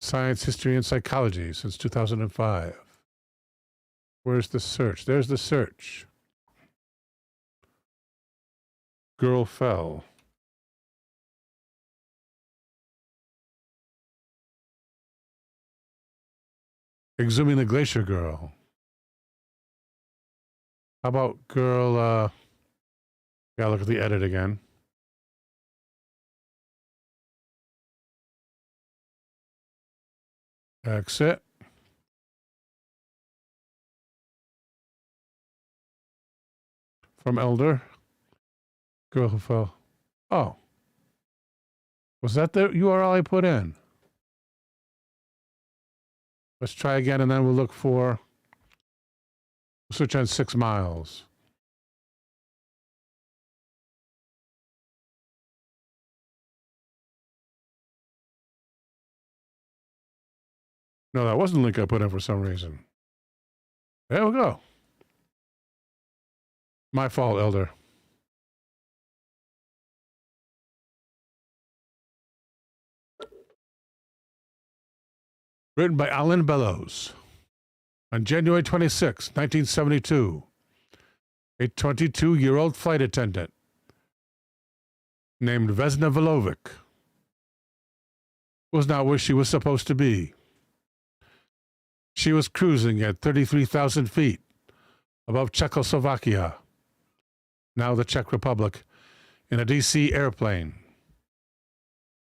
[SPEAKER 1] Science, History, and Psychology since 2005. Where's the search? There's the search. Girl fell. Exhuming the Glacier Girl. How about girl, gotta look at the edit again. Exit. From Elder. Girl who fell. Oh. Was that the URL I put in? Let's try again, and then we'll look for... Search on 6 miles. No, that wasn't the link I put in for some reason. There we go. My fault, Elder. Written by Alan Bellows. On January 26, 1972, a 22-year-old flight attendant named Vesna Vulovic was not where she was supposed to be. She was cruising at 33,000 feet above Czechoslovakia, now the Czech Republic, in a DC airplane.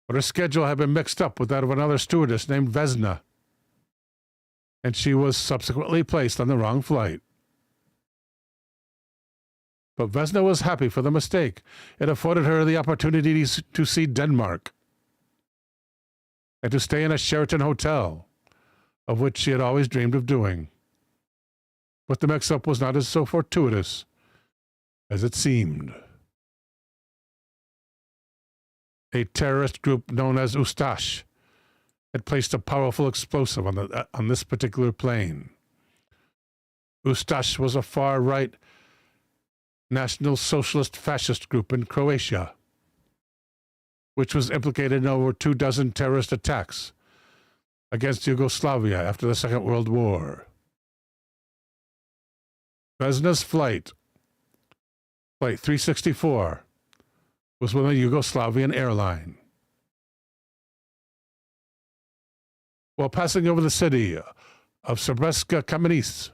[SPEAKER 1] But her schedule had been mixed up with that of another stewardess named Vesna, and she was subsequently placed on the wrong flight. But Vesna was happy for the mistake. It afforded her the opportunity to see Denmark and to stay in a Sheraton hotel, of which she had always dreamed of doing. But the mix-up was not as so fortuitous as it seemed. A terrorist group known as Ustash had placed a powerful explosive on this particular plane. Ustash was a far-right National Socialist Fascist group in Croatia, which was implicated in over 24 terrorist attacks against Yugoslavia after the Second World War. Vesna's flight 364, was with a Yugoslavian airline. While passing over the city of Srebrenica Kamenice,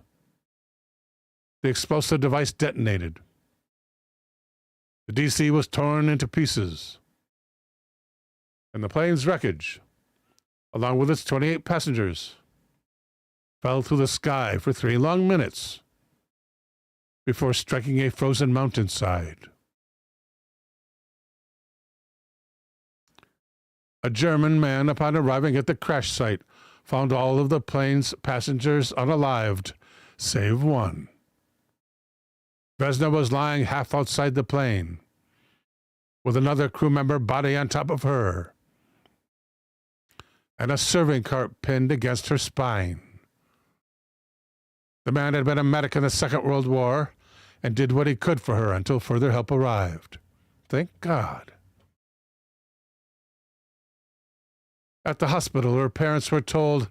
[SPEAKER 1] the explosive device detonated. The DC was torn into pieces, and the plane's wreckage, along with its 28 passengers, fell through the sky for 3 long minutes before striking a frozen mountainside. A German man, upon arriving at the crash site, found all of the plane's passengers unalived, save one. Vesna was lying half outside the plane, with another crew member body on top of her, and a serving cart pinned against her spine. The man had been a medic in the Second World War and did what he could for her until further help arrived. Thank God. At the hospital, her parents were told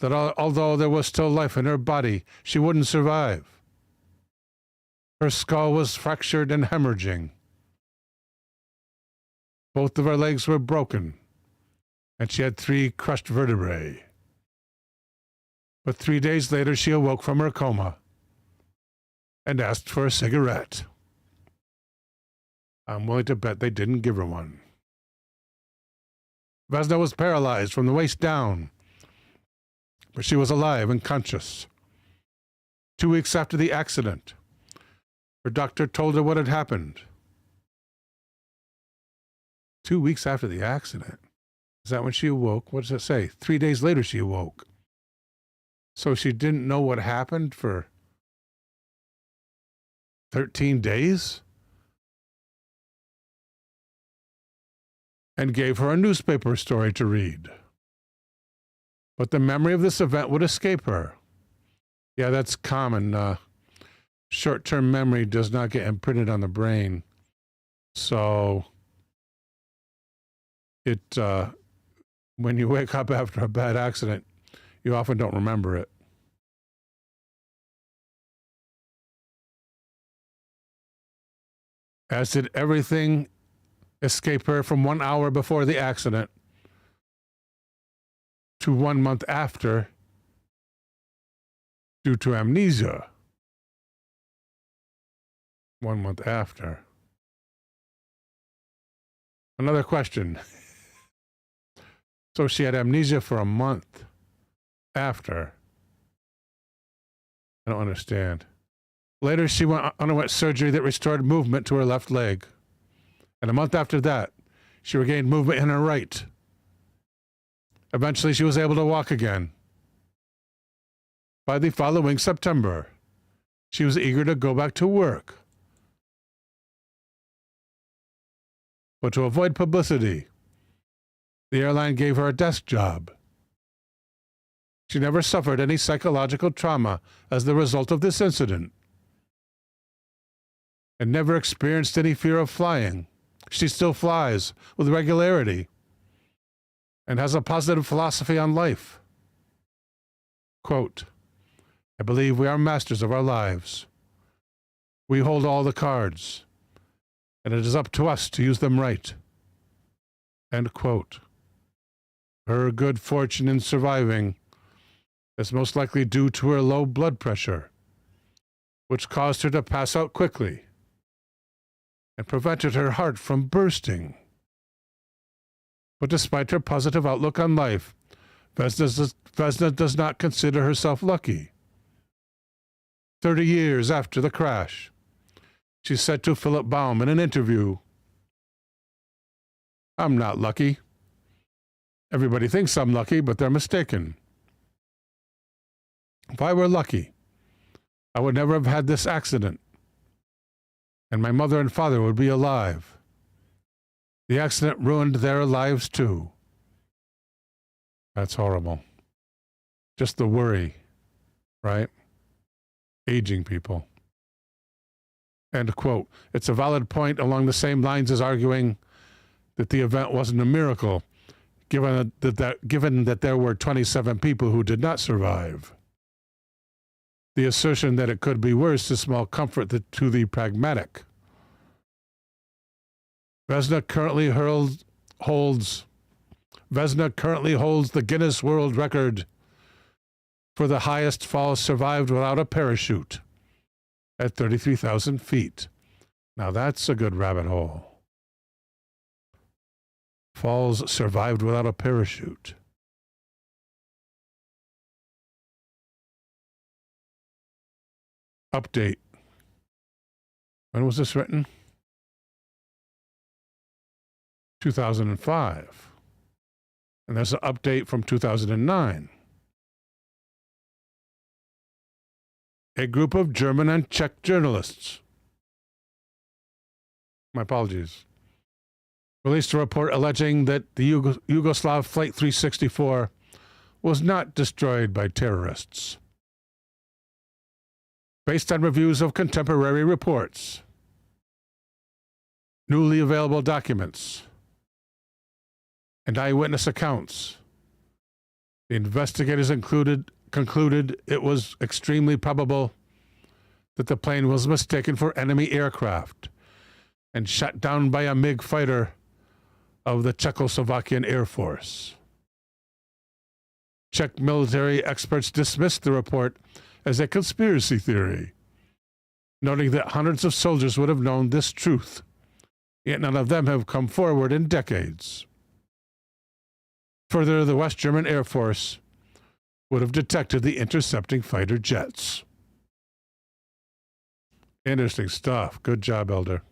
[SPEAKER 1] that although there was still life in her body, she wouldn't survive. Her skull was fractured and hemorrhaging. Both of her legs were broken, and she had 3 crushed vertebrae. But 3 days later, she awoke from her coma and asked for a cigarette. I'm willing to bet they didn't give her one. Vesna was paralyzed from the waist down, but she was alive and conscious. 2 weeks after the accident, her doctor told her what had happened. 2 weeks after the accident? Is that when she awoke? What does it say? 3 days later she awoke. So she didn't know what happened for 13 days? And gave her a newspaper story to read. But the memory of this event would escape her. Yeah, that's common. Short-term memory does not get imprinted on the brain. So when you wake up after a bad accident, you often don't remember it. As did everything escape her from 1 hour before the accident to 1 month after due to amnesia. 1 month after. Another question. So she had amnesia for a month after. I don't understand. Later, she underwent surgery that restored movement to her left leg. And a month after that, she regained movement in her right. Eventually, she was able to walk again. By the following September, she was eager to go back to work. But to avoid publicity, the airline gave her a desk job. She never suffered any psychological trauma as the result of this incident, and never experienced any fear of flying. She still flies with regularity and has a positive philosophy on life. Quote, I believe we are masters of our lives. We hold all the cards, and it is up to us to use them right. End quote. Her good fortune in surviving is most likely due to her low blood pressure, which caused her to pass out quickly and prevented her heart from bursting. But despite her positive outlook on life, Vesna does not consider herself lucky. 30 years after the crash, she said to Philip Baum in an interview, I'm not lucky. Everybody thinks I'm lucky, but they're mistaken. If I were lucky, I would never have had this accident, and my mother and father would be alive. The accident ruined their lives too. That's horrible. Just the worry, right? Aging people. End quote. It's a valid point along the same lines as arguing that the event wasn't a miracle, given that there were 27 people who did not survive. The assertion that it could be worse is small comfort to the pragmatic. Vesna currently holds the Guinness World Record for the highest fall survived without a parachute at 33,000 feet. Now that's a good rabbit hole. Falls survived without a parachute. Update. When was this written? 2005. And there's an update from 2009. A group of German and Czech journalists, my apologies, released a report alleging that the Yugoslav Flight 364 was not destroyed by terrorists. Based on reviews of contemporary reports, newly available documents, and eyewitness accounts, the investigators concluded it was extremely probable that the plane was mistaken for enemy aircraft and shot down by a MiG fighter of the Czechoslovakian Air Force. Czech military experts dismissed the report as a conspiracy theory, noting that hundreds of soldiers would have known this truth, yet none of them have come forward in decades. Further, the West German Air Force would have detected the intercepting fighter jets. Interesting stuff. Good job, Elder.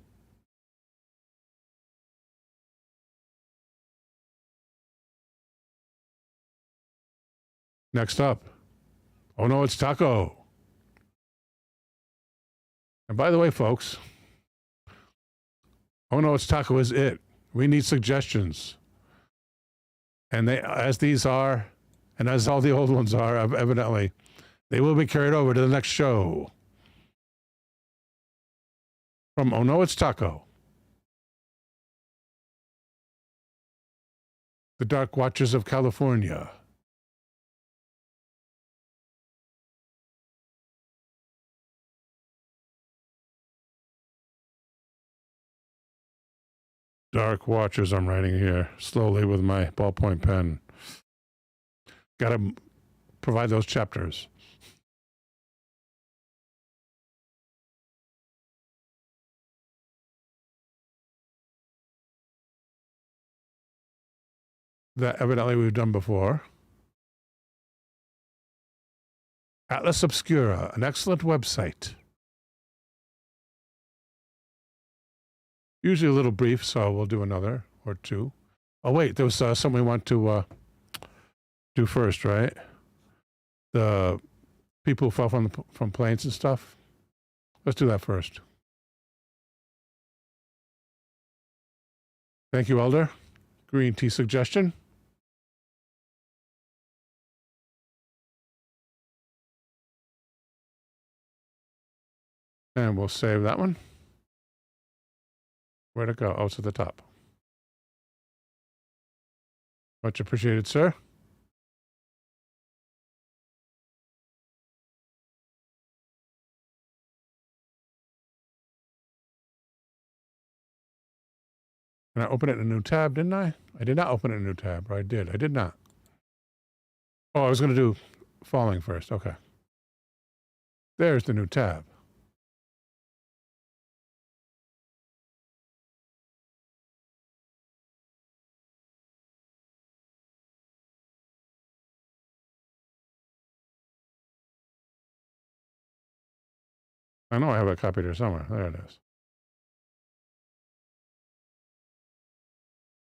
[SPEAKER 1] Next up, oh no, it's Taco. And by the way, folks, oh no, it's Taco is it. We need suggestions. And they, as these are, and as all the old ones are, evidently, they will be carried over to the next show. From Oh No, It's Taco. The Dark Watchers of California. Dark Watchers, I'm writing here slowly with my ballpoint pen. Got to provide those chapters. That evidently we've done before. Atlas Obscura, an excellent website. Usually a little brief, so we'll do another or two. Oh, wait, there was something we want to do first, right? The people who fell from planes and stuff. Let's do that first. Thank you, Elder. Green tea suggestion. And we'll save that one. Where'd it go? Oh, it's at the top. Much appreciated, sir. And I opened it in a new tab, didn't I? I did not open it in a new tab, or I did. I did not. Oh, I was going to do falling first. Okay. There's the new tab. I know I have a copy there somewhere. There it is.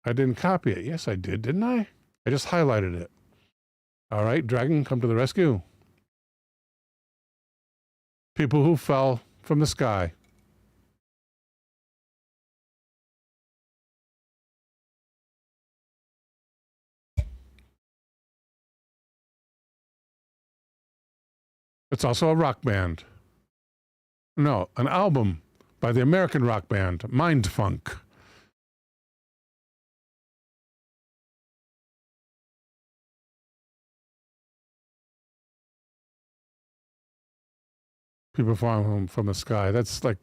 [SPEAKER 1] I didn't copy it. Yes, I did, didn't I? I just highlighted it. All right, Dragon, come to the rescue. People who fell from the sky. It's also a rock band. No, an album by the American rock band Mindfunk. People falling from the sky. That's like,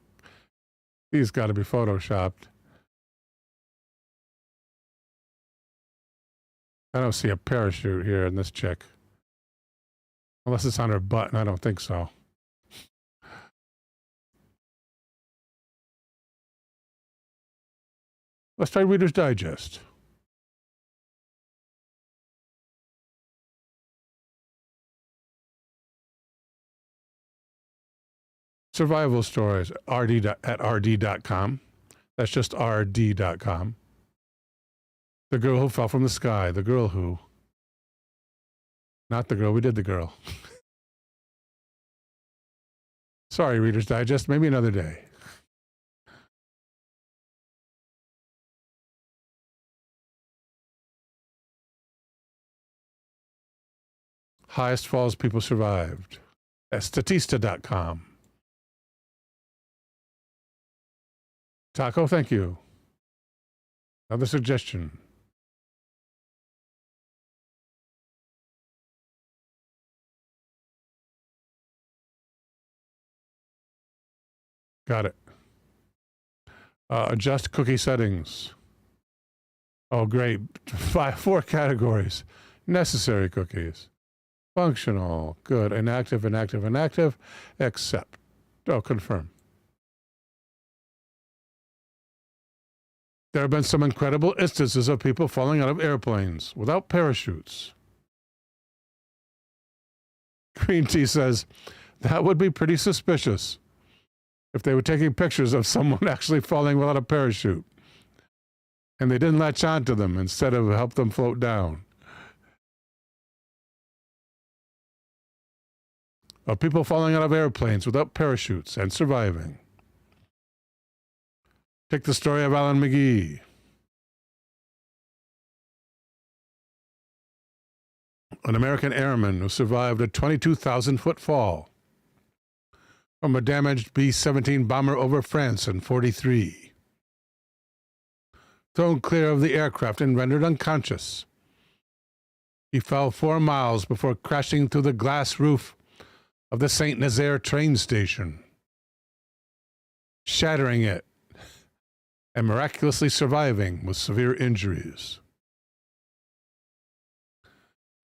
[SPEAKER 1] these got to be photoshopped. I don't see a parachute here in this chick. Unless it's on her butt, and I don't think so. Let's try Reader's Digest. Survival stories, at rd.com. That's just rd.com. The girl who fell from the sky. The girl who. Not the girl. We did the girl. Sorry, Reader's Digest. Maybe another day. Highest falls people survived. Statista.com. Taco, thank you. Another suggestion. Got it. Adjust cookie settings. Oh, great. 4 categories. Necessary cookies. Functional. Good. Inactive, inactive, inactive. Accept. Oh, confirm. There have been some incredible instances of people falling out of airplanes without parachutes. Green Tea says, that would be pretty suspicious if they were taking pictures of someone actually falling without a parachute and they didn't latch onto them instead of help them float down. Of people falling out of airplanes without parachutes and surviving. Take the story of Alan McGee. An American airman who survived a 22,000-foot fall from a damaged B-17 bomber over France in 1943. Thrown clear of the aircraft and rendered unconscious, he fell 4 miles before crashing through the glass roof of the Saint Nazaire train station, shattering it and miraculously surviving with severe injuries.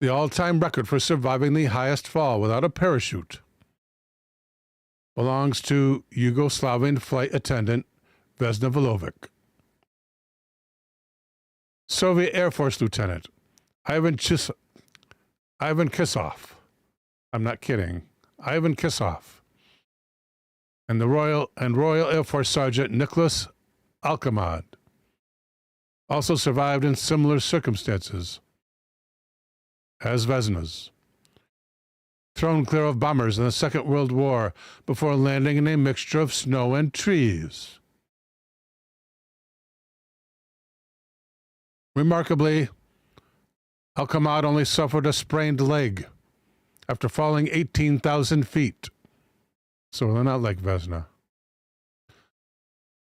[SPEAKER 1] The all-time record for surviving the highest fall without a parachute belongs to Yugoslavian flight attendant Vesna Vulovic. Soviet Air Force Lieutenant Ivan Kisov. I'm not kidding. Ivan Kisov. And the Royal Air Force Sergeant Nicholas Alkamad also survived in similar circumstances as Vesna's, thrown clear of bombers in the Second World War before landing in a mixture of snow and trees. Remarkably, Alkamad only suffered a sprained leg after falling 18,000 feet. So they're not like Vesna.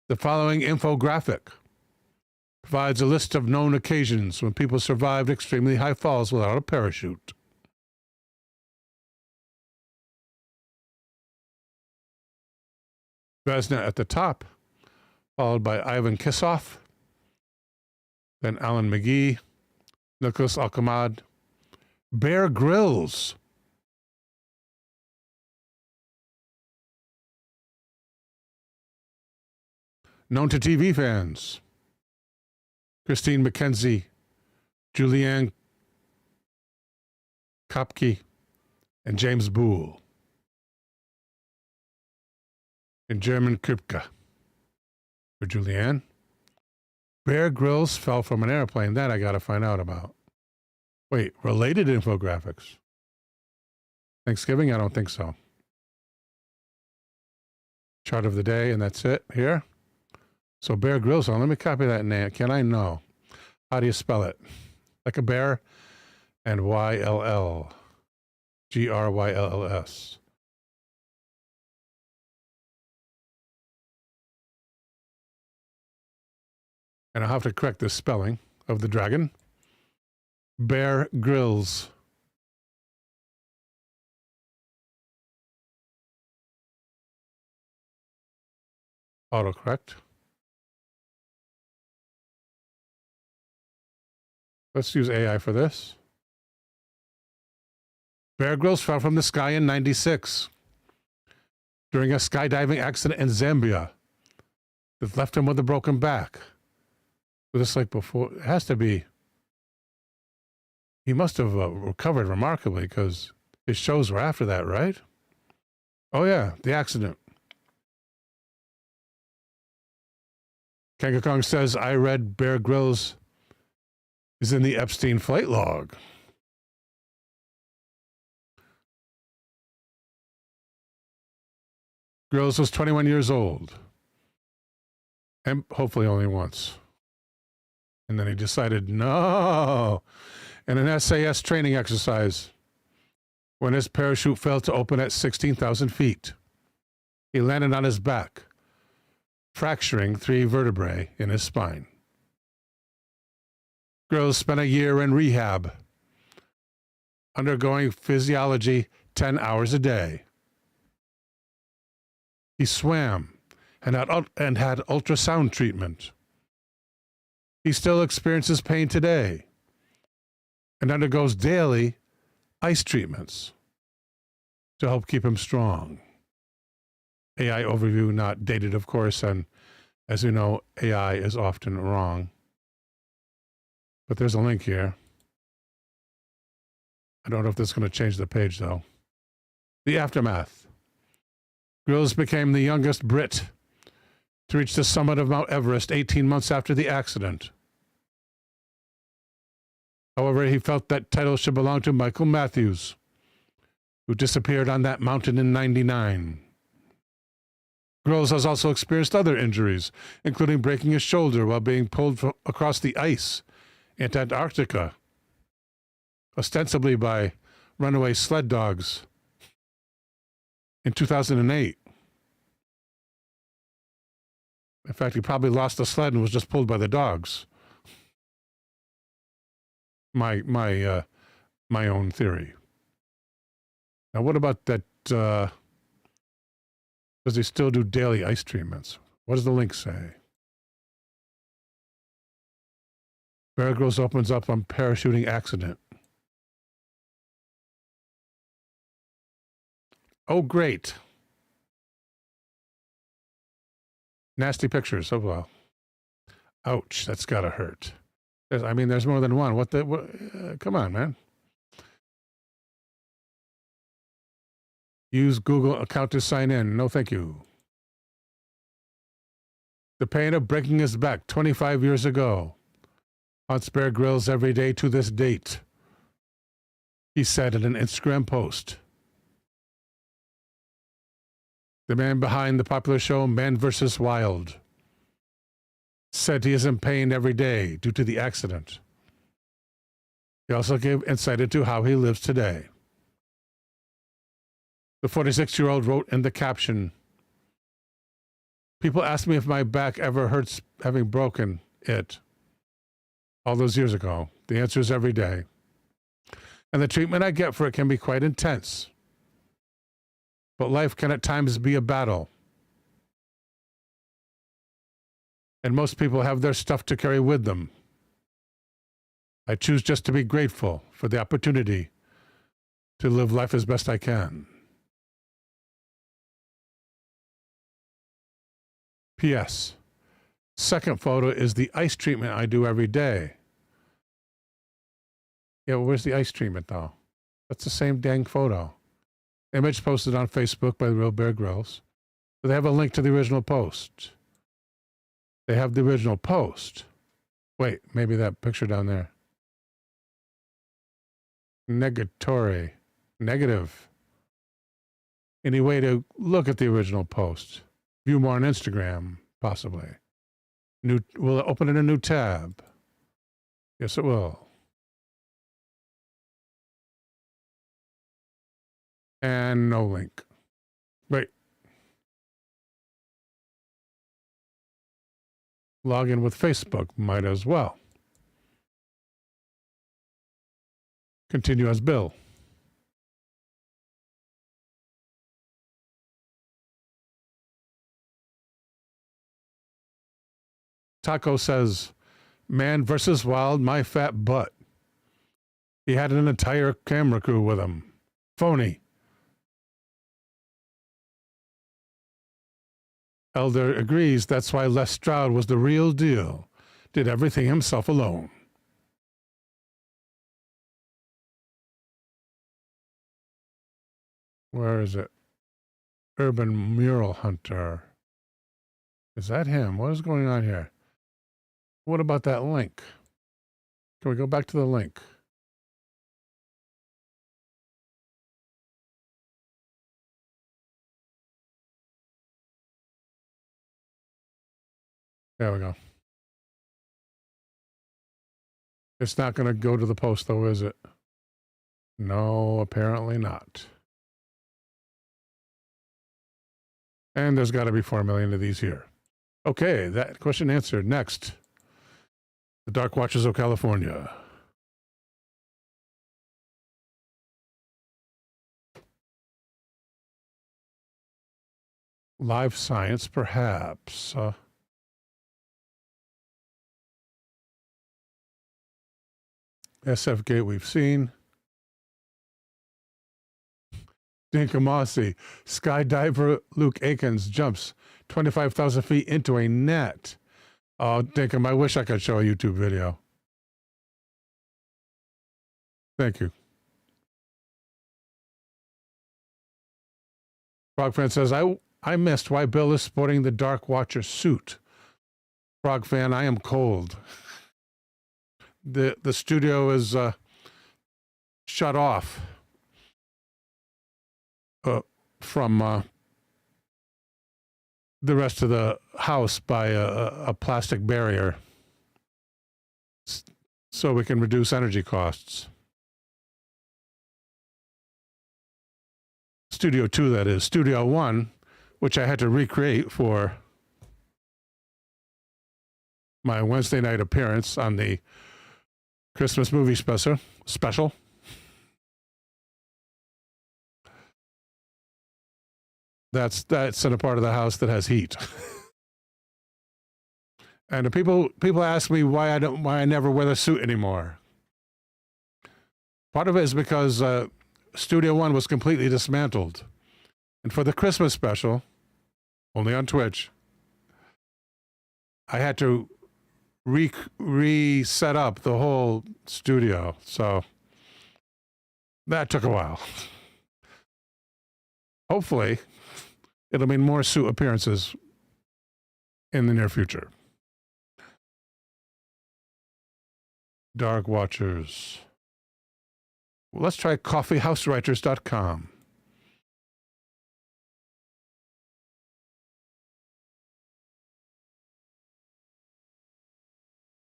[SPEAKER 1] The following infographic provides a list of known occasions when people survived extremely high falls without a parachute. Vesna at the top, followed by Ivan Kisov, then Alan McGee, Nicholas Alkamad, Bear Grylls, known to TV fans, Christine McKenzie, Julianne Kopke, and James Boole. In German, Kripke. For Julianne. Bear Grylls fell from an airplane. That I got to find out about. Wait, related infographics? Thanksgiving? I don't think so. Chart of the day, and that's it here. So Bear Grylls, let me copy that name. Can I know? How do you spell it? Like a bear and Y-L-L. G-R-Y-L-L-S. And I'll have to correct the spelling of the dragon. Bear Grylls. Autocorrect. Let's use AI for this. Bear Grylls fell from the sky in 1996 during a skydiving accident in Zambia that left him with a broken back. Just like before, it has to be. He must have recovered remarkably because his shows were after that, right? Oh yeah, the accident. Kanga Kong says, I read Bear Grylls is in the Epstein flight log. Grills was 21 years old, and hopefully only once. And then he decided, no, in an SAS training exercise, when his parachute failed to open at 16,000 feet, he landed on his back, fracturing 3 vertebrae in his spine. Grills spent a year in rehab, undergoing physiology 10 hours a day. He swam and had ultrasound treatment. He still experiences pain today and undergoes daily ice treatments to help keep him strong. AI overview, not dated, of course, and as you know, AI is often wrong. But there's a link here. I don't know if this is going to change the page, though. The aftermath. Grills became the youngest Brit to reach the summit of Mount Everest 18 months after the accident. However, he felt that title should belong to Michael Matthews, who disappeared on that mountain in '99. Grills has also experienced other injuries, including breaking his shoulder while being pulled across the ice in Antarctica, ostensibly by runaway sled dogs, in 2008. In fact, he probably lost the sled and was just pulled by the dogs. My own theory. Now, what about that? Does he still do daily ice treatments? What does the link say? Bear Grylls opens up on parachuting accident. Oh, great. Nasty pictures. Oh, well. Ouch, that's gotta hurt. There's more than one. Come on, man. Use Google account to sign in. No, thank you. The pain of breaking his back 25 years ago haunts Bear Grylls every day to this date, he said in an Instagram post. The man behind the popular show Man vs. Wild said he is in pain every day due to the accident. He also gave insight into how he lives today. The 46-year-old wrote in the caption, "People ask me if my back ever hurts having broken it all those years ago. The answer is every day. And the treatment I get for it can be quite intense. But life can at times be a battle. And most people have their stuff to carry with them. I choose just to be grateful for the opportunity to live life as best I can." P.S. Second photo is the ice treatment I do every day. Yeah, well, where's the ice treatment, though? That's the same dang photo. Image posted on Facebook by the Real Bear Grylls. So they have a link to the original post. They have the original post. Wait, maybe that picture down there. Negatory. Negative. Any way to look at the original post? View more on Instagram, possibly. Will it open in a new tab? Yes, it will. And no link. Wait. Log in with Facebook, might as well. Continue as Bill. Taco says, "Man versus Wild, my fat butt. He had an entire camera crew with him. Phony." Elder agrees that's why Les Stroud was the real deal. Did everything himself alone. Where is it? Urban Mural Hunter. Is that him? What is going on here? What about that link? Can we go back to the link? There we go. It's not going to go to the post, though, is it? No, apparently not. And there's got to be 4 million of these here. Okay, that question answered. Next, the Dark Watches of California. Live science, perhaps. SF Gate we've seen. Dinkamasi. Skydiver Luke Akins jumps 25,000 feet into a net. Oh, Dinkum, I wish I could show a YouTube video. Thank you. Frogfan says, I missed why Bill is sporting the Dark Watcher suit. Frogfan, I am cold. The studio is shut off from the rest of the house by a plastic barrier so we can reduce energy costs. Studio 2, that is. Studio 1, which I had to recreate for my Wednesday night appearance on the Christmas movie special. That's in a part of the house that has heat. And the people ask me why I never wear the suit anymore. Part of it is because Studio 1 was completely dismantled. And for the Christmas special, only on Twitch, I had to reset up the whole studio. So that took a while. Hopefully, it'll mean more suit appearances in the near future. Dark Watchers. Well, let's try coffeehousewriters.com.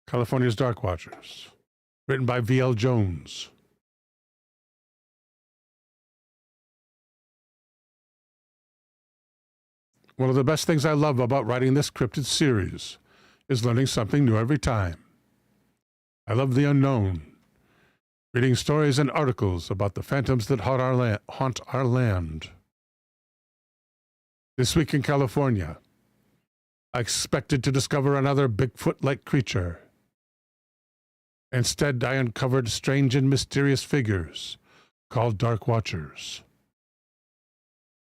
[SPEAKER 1] California's Dark Watchers. Written by V.L. Jones. One of the best things I love about writing this cryptid series is learning something new every time. I love the unknown, reading stories and articles about the phantoms that haunt our land. This week in California, I expected to discover another Bigfoot-like creature. Instead, I uncovered strange and mysterious figures called Dark Watchers.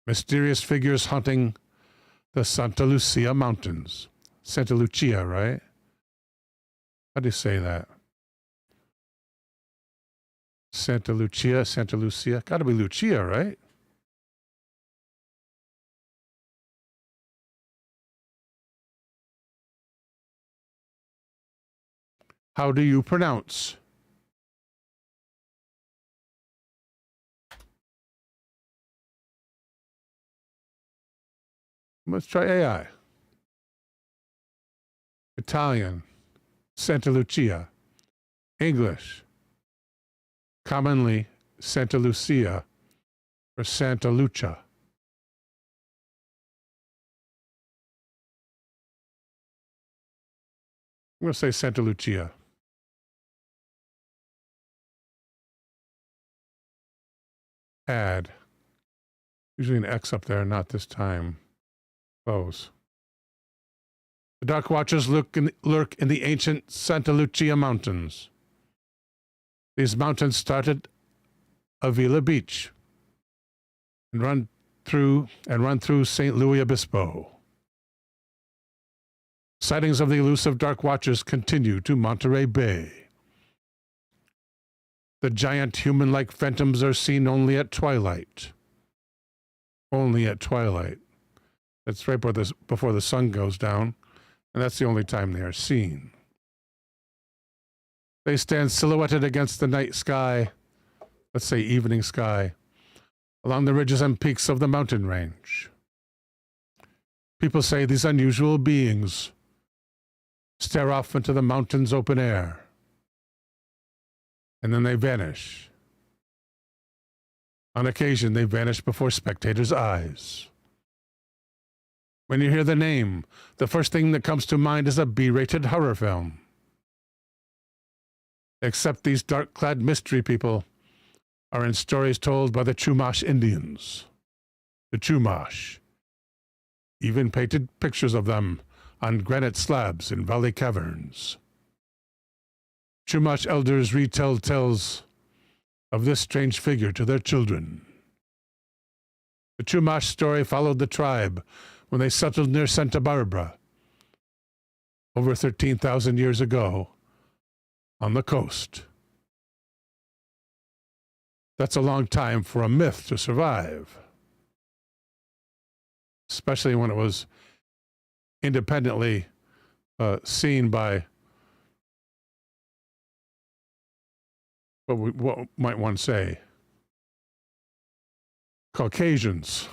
[SPEAKER 1] Mysterious figures haunting the Santa Lucia Mountains. Santa Lucia, right? How do you say that? Santa Lucia. Gotta be Lucia, right? How do you pronounce? Let's try AI. Italian, Santa Lucia. English, commonly Santa Lucia or Santa Lucia. I'm going to say Santa Lucia. Add. Usually an X up there, not this time. Close. The Dark Watchers lurk in the ancient Santa Lucia Mountains. These mountains started Avila Beach and run through St. Louis Obispo. Sightings of the elusive Dark Watchers continue to Monterey Bay. The giant human-like phantoms are seen only at twilight. Only at twilight. That's right before the sun goes down, and that's the only time they are seen. They stand silhouetted against the night sky, let's say evening sky, along the ridges and peaks of the mountain range. People say these unusual beings stare off into the mountain's open air, and then they vanish. On occasion, they vanish before spectators' eyes. When you hear the name, the first thing that comes to mind is a B-rated horror film. Except these dark-clad mystery people are in stories told by the Chumash Indians. The Chumash even painted pictures of them on granite slabs in valley caverns. Chumash elders retell tales of this strange figure to their children. The Chumash story followed the tribe when they settled near Santa Barbara over 13,000 years ago on the coast. That's a long time for a myth to survive, especially when it was independently seen by what might one say, Caucasians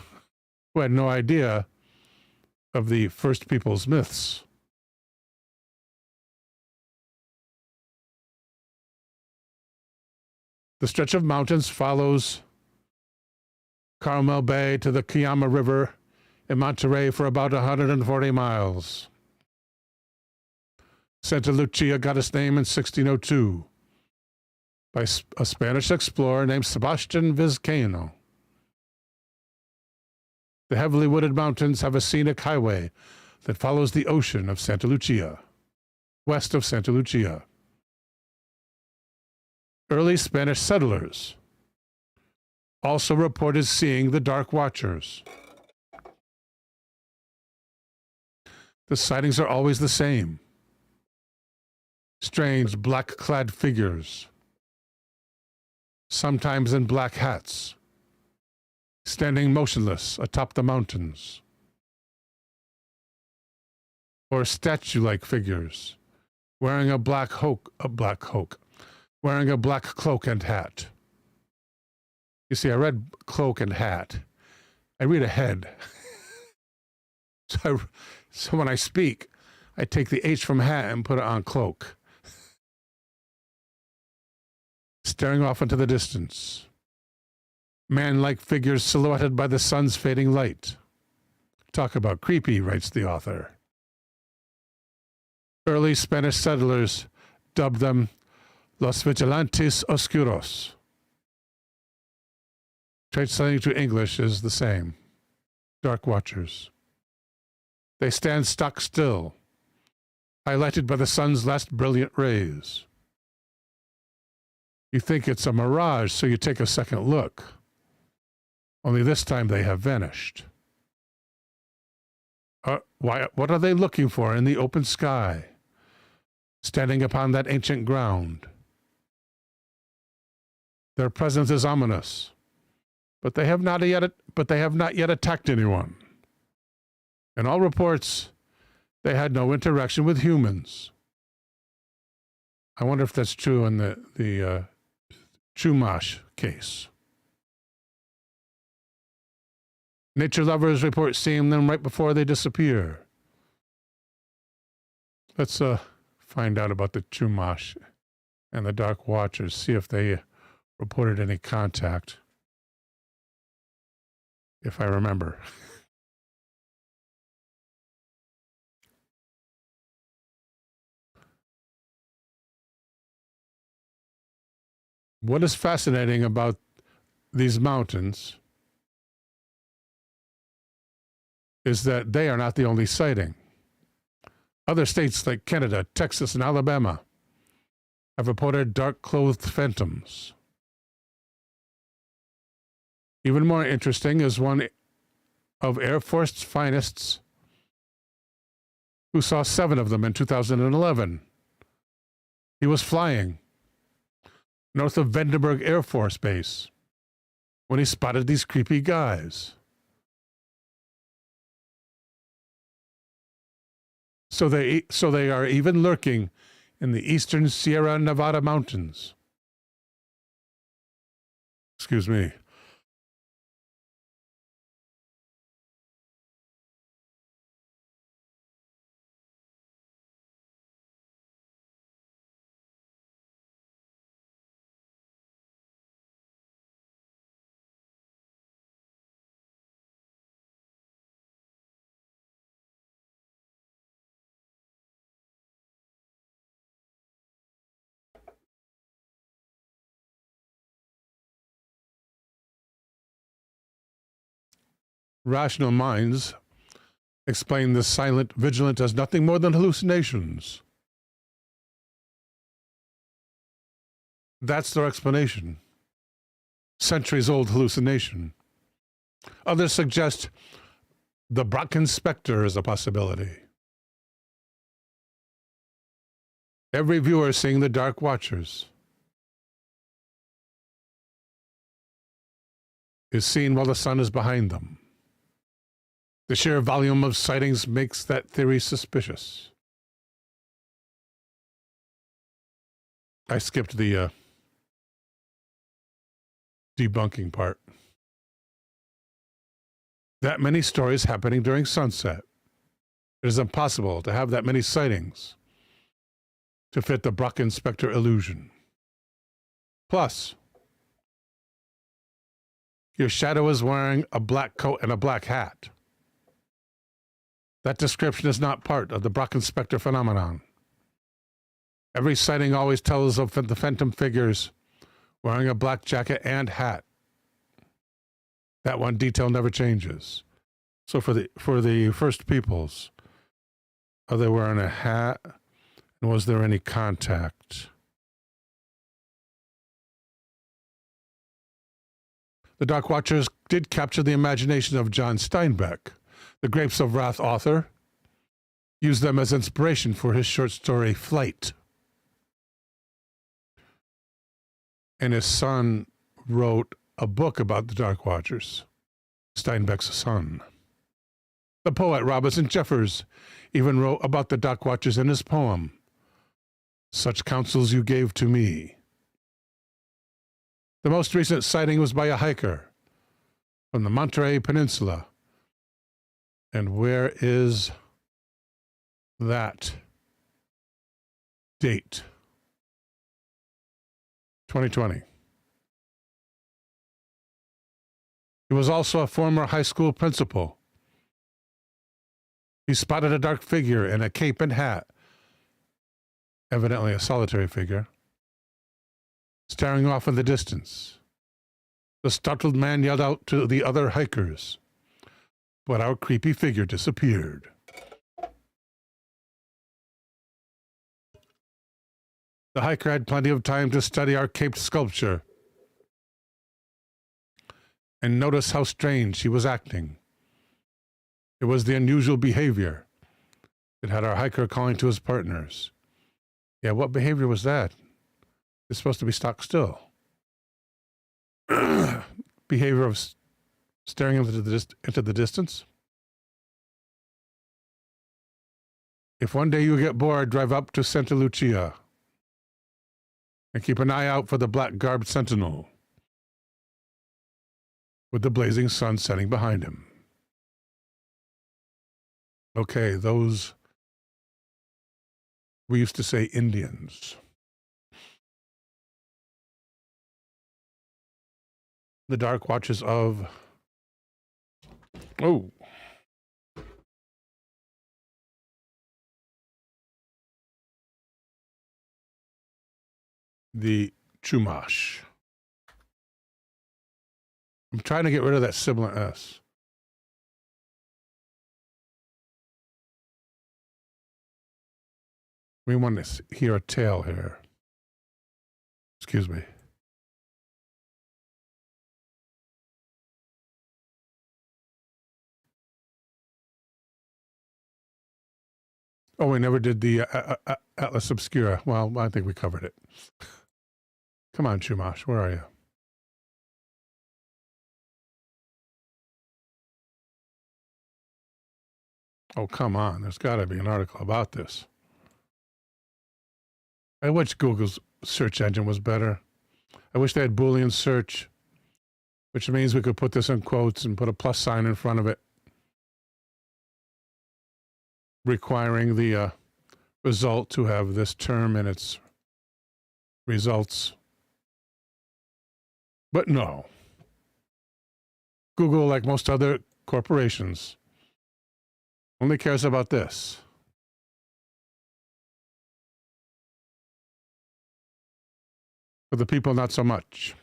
[SPEAKER 1] who had no idea of the first people's myths. The stretch of mountains follows Carmel Bay to the Kiama River in Monterey for about 140 miles. Santa Lucia got its name in 1602 by a Spanish explorer named Sebastian Vizcaino. The heavily wooded mountains have a scenic highway that follows the ocean of Santa Lucia, west of Santa Lucia. Early Spanish settlers also reported seeing the Dark Watchers. The sightings are always the same. Strange black-clad figures, sometimes in black hats, standing motionless atop the mountains. Or statue-like figures, wearing a black cloak and hat. You see, I read cloak and hat. I read ahead. So when I speak, I take the H from hat and put it on cloak. Staring off into the distance. Man-like figures silhouetted by the sun's fading light. Talk about creepy, writes the author. Early Spanish settlers dubbed them Los Vigilantes Oscuros. Translating to English is the same. Dark Watchers. They stand stock still, highlighted by the sun's last brilliant rays. You think it's a mirage, so you take a second look. Only this time they have vanished. What are they looking for in the open sky, standing upon that ancient ground? Their presence is ominous, but they have not yet attacked anyone. In all reports, they had no interaction with humans. I wonder if that's true in the Chumash case. Nature lovers report seeing them right before they disappear. Let's find out about the Chumash and the Dark Watchers, see if they reported any contact, if I remember. What is fascinating about these mountains is that they are not the only sighting. Other states like Canada, Texas, and Alabama have reported dark-clothed phantoms. Even more interesting is one of Air Force's finest who saw 7 of them in 2011. He was flying north of Vandenberg Air Force Base when he spotted these creepy guys. So they are even lurking in the eastern Sierra Nevada mountains. Excuse me. Rational minds explain the silent vigilant as nothing more than hallucinations. That's their explanation. Centuries-old hallucination. Others suggest the Bracken Spectre is a possibility. Every viewer seeing the Dark Watchers is seen while the sun is behind them. The sheer volume of sightings makes that theory suspicious. I skipped the debunking part. That many stories happening during sunset. It is impossible to have that many sightings to fit the Bracken Spectre illusion. Plus, your shadow is wearing a black coat and a black hat. That description is not part of the Bracken Spectre phenomenon. Every sighting always tells of the phantom figures wearing a black jacket and hat. That one detail never changes. So for the first peoples, are they wearing a hat? And was there any contact? The Dark Watchers did capture the imagination of John Steinbeck. The Grapes of Wrath author used them as inspiration for his short story Flight. And his son wrote a book about the Dark Watchers, Steinbeck's son. The poet Robinson Jeffers even wrote about the Dark Watchers in his poem, Such Counsels You Gave to Me. The most recent sighting was by a hiker from the Monterey Peninsula. And where is that date? 2020. He was also a former high school principal. He spotted a dark figure in a cape and hat, evidently a solitary figure, staring off in the distance. The startled man yelled out to the other hikers, but our creepy figure disappeared. The hiker had plenty of time to study our caped sculpture and notice how strange he was acting. It was the unusual behavior that had our hiker calling to his partners. Yeah, what behavior was that? It's supposed to be stock still. Behavior of staring into the distance. If one day you get bored, drive up to Santa Lucia and keep an eye out for the black-garbed sentinel with the blazing sun setting behind him. Okay, those, we used to say Indians. The Dark Watches of, the Chumash. I'm trying to get rid of that sibilant S. We want to hear a tale here. Excuse me. Oh, we never did the Atlas Obscura. Well, I think we covered it. Come on, Chumash, where are you? Oh, come on. There's got to be an article about this. I wish Google's search engine was better. I wish they had Boolean search, which means we could put this in quotes and put a plus sign in front of it, requiring the result to have this term in its results. But no. Google, like most other corporations, only cares about this. For the people, not so much.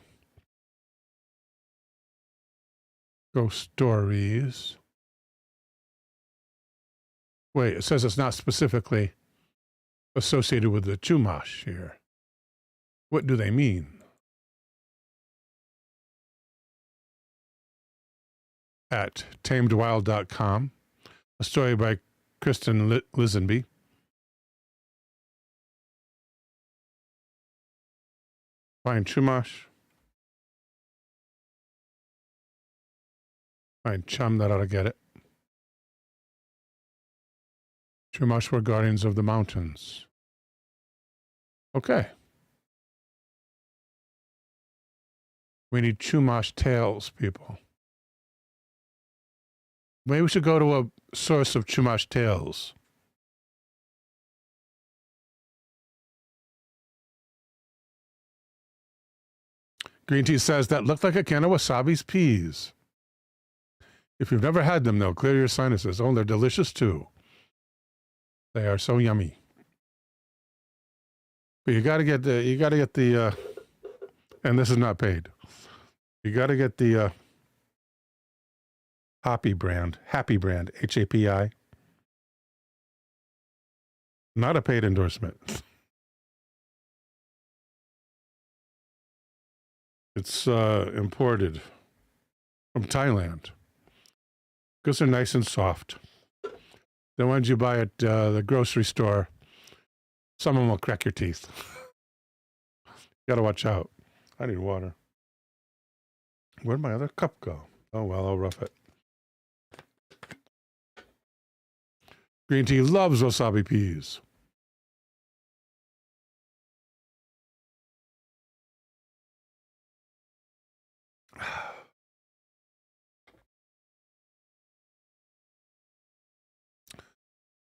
[SPEAKER 1] Ghost stories. Wait, it says it's not specifically associated with the Chumash here. What do they mean? At tamedwild.com, a story by Kristen Lisenby. Find Chumash. Find Chum, that ought to get it. Chumash were guardians of the mountains. Okay. We need Chumash tales, people. Maybe we should go to a source of Chumash tales. Green Tea says that looked like a can of Wasabi's peas. If you've never had them, they'll clear your sinuses. Oh, they're delicious too. They are so yummy. But you got to get the, and this is not paid. You got to get the Happy brand, Happy brand, HAPI. Not a paid endorsement. It's imported from Thailand because they're nice and soft. The ones you buy at the grocery store, some of them will crack your teeth. Got to watch out. I need water. Where'd my other cup go? Oh, well, I'll rough it. Green Tea loves wasabi peas.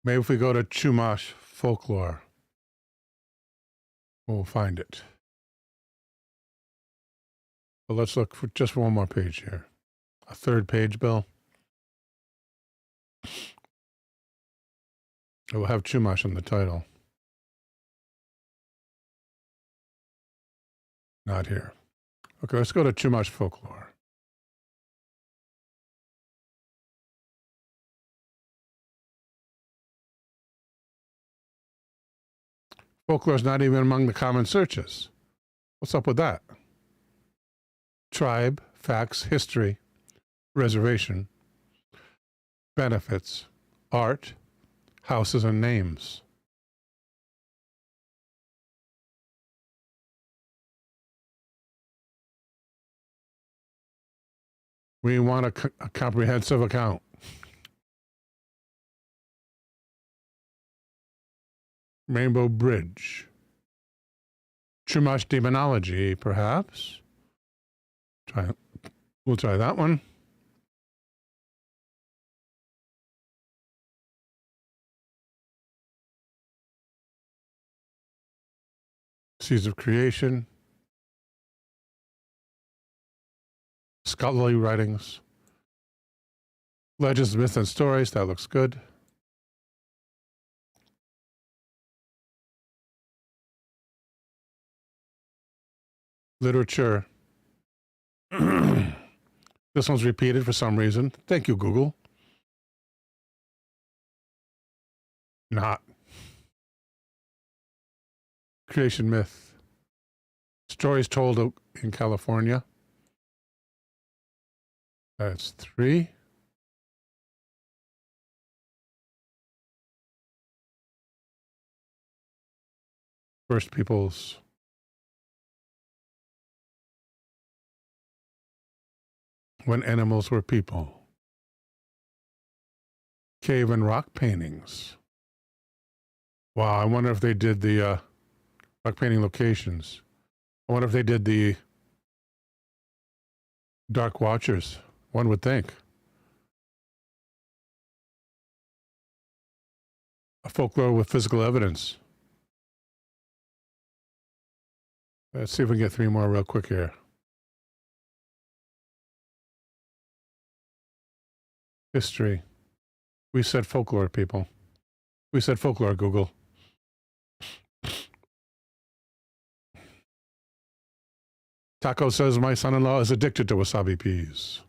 [SPEAKER 1] Maybe if we go to Chumash folklore, we'll find it. But let's look for just one more page here. A third page, Bill. It will have Chumash in the title. Not here. Okay, let's go to Chumash folklore. Folklore is not even among the common searches. What's up with that? Tribe, facts, history, reservation, benefits, art, houses, and names. We want a comprehensive account. Rainbow Bridge. Chumash demonology, perhaps. We'll try that one. Seeds of Creation. Scholarly writings. Legends, myths, and stories. That looks good. Literature. This one's repeated for some reason. Thank you, Google. Not. Creation myth. Stories told in California. That's 3. First Peoples. When animals were people. Cave and rock paintings. Wow, I wonder if they did the Dark painting locations. I wonder if they did the Dark Watchers. One would think. A folklore with physical evidence. Let's see if we can get 3 more real quick here. History. We said folklore, people. We said folklore, Google. Taco says my son-in-law is addicted to wasabi peas.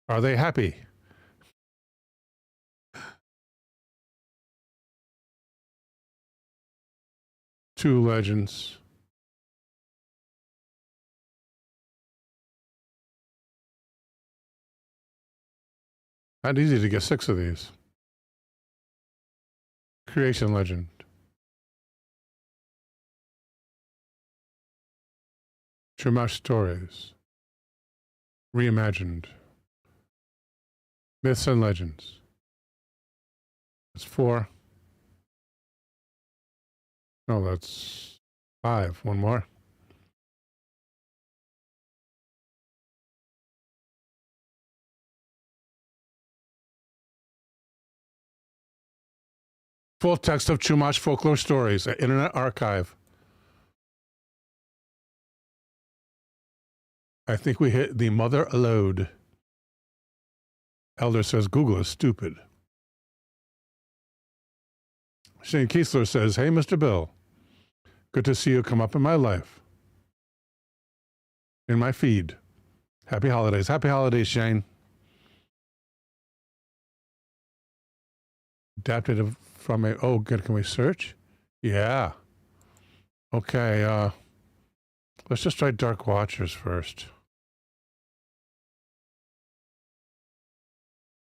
[SPEAKER 1] Are they happy? Two legends. Not easy to get 6 of these. Creation legend. Chumash stories. Reimagined. Myths and legends. That's 4. No, that's 5. One more. Full text of Chumash folklore stories at Internet Archive. I think we hit the mother load. Elder says Google is stupid. Shane Kiesler says, hey, Mr. Bill. Good to see you come up in my life. In my feed. Happy holidays. Happy holidays, Shane. Adapted from a... Oh, good. Can we search? Yeah. Okay. Let's just try Dark Watchers first.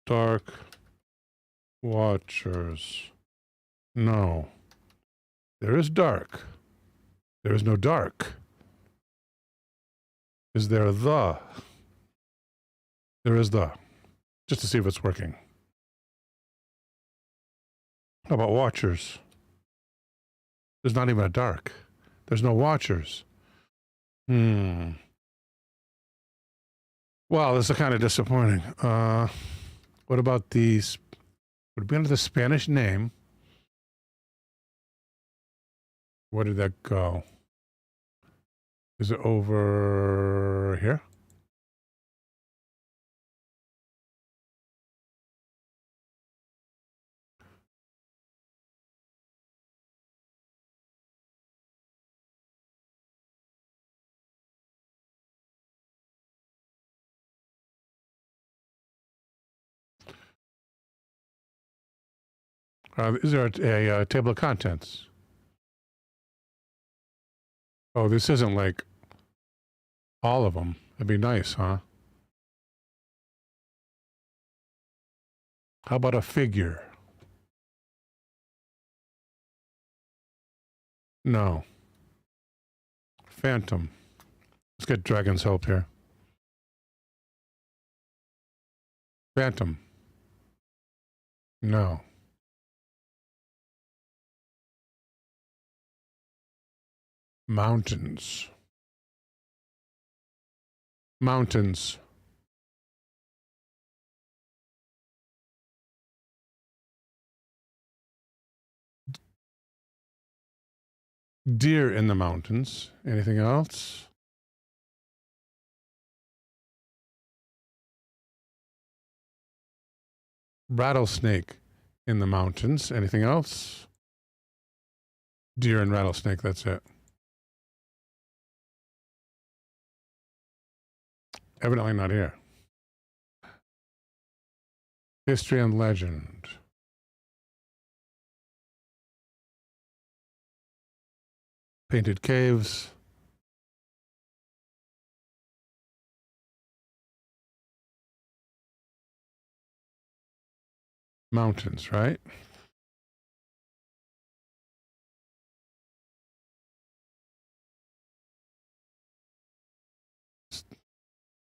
[SPEAKER 1] Dark Watchers. No. There is dark. There is no dark. Is there the? There is the. Just to see if it's working. How about watchers? There's not even a dark. There's no watchers. Well, this is kind of disappointing. What about these? Would it be under the Spanish name? Where did that go? Is it over here? Is there a table of contents? Oh, this isn't like all of them. That'd be nice, huh? How about a figure? No. Phantom. Let's get Dragon's help here. Phantom. No. Mountains. Mountains. Deer in the mountains. Anything else? Rattlesnake in the mountains. Anything else? Deer and rattlesnake, that's it. Evidently not here. History and legend. Painted caves. Mountains, right?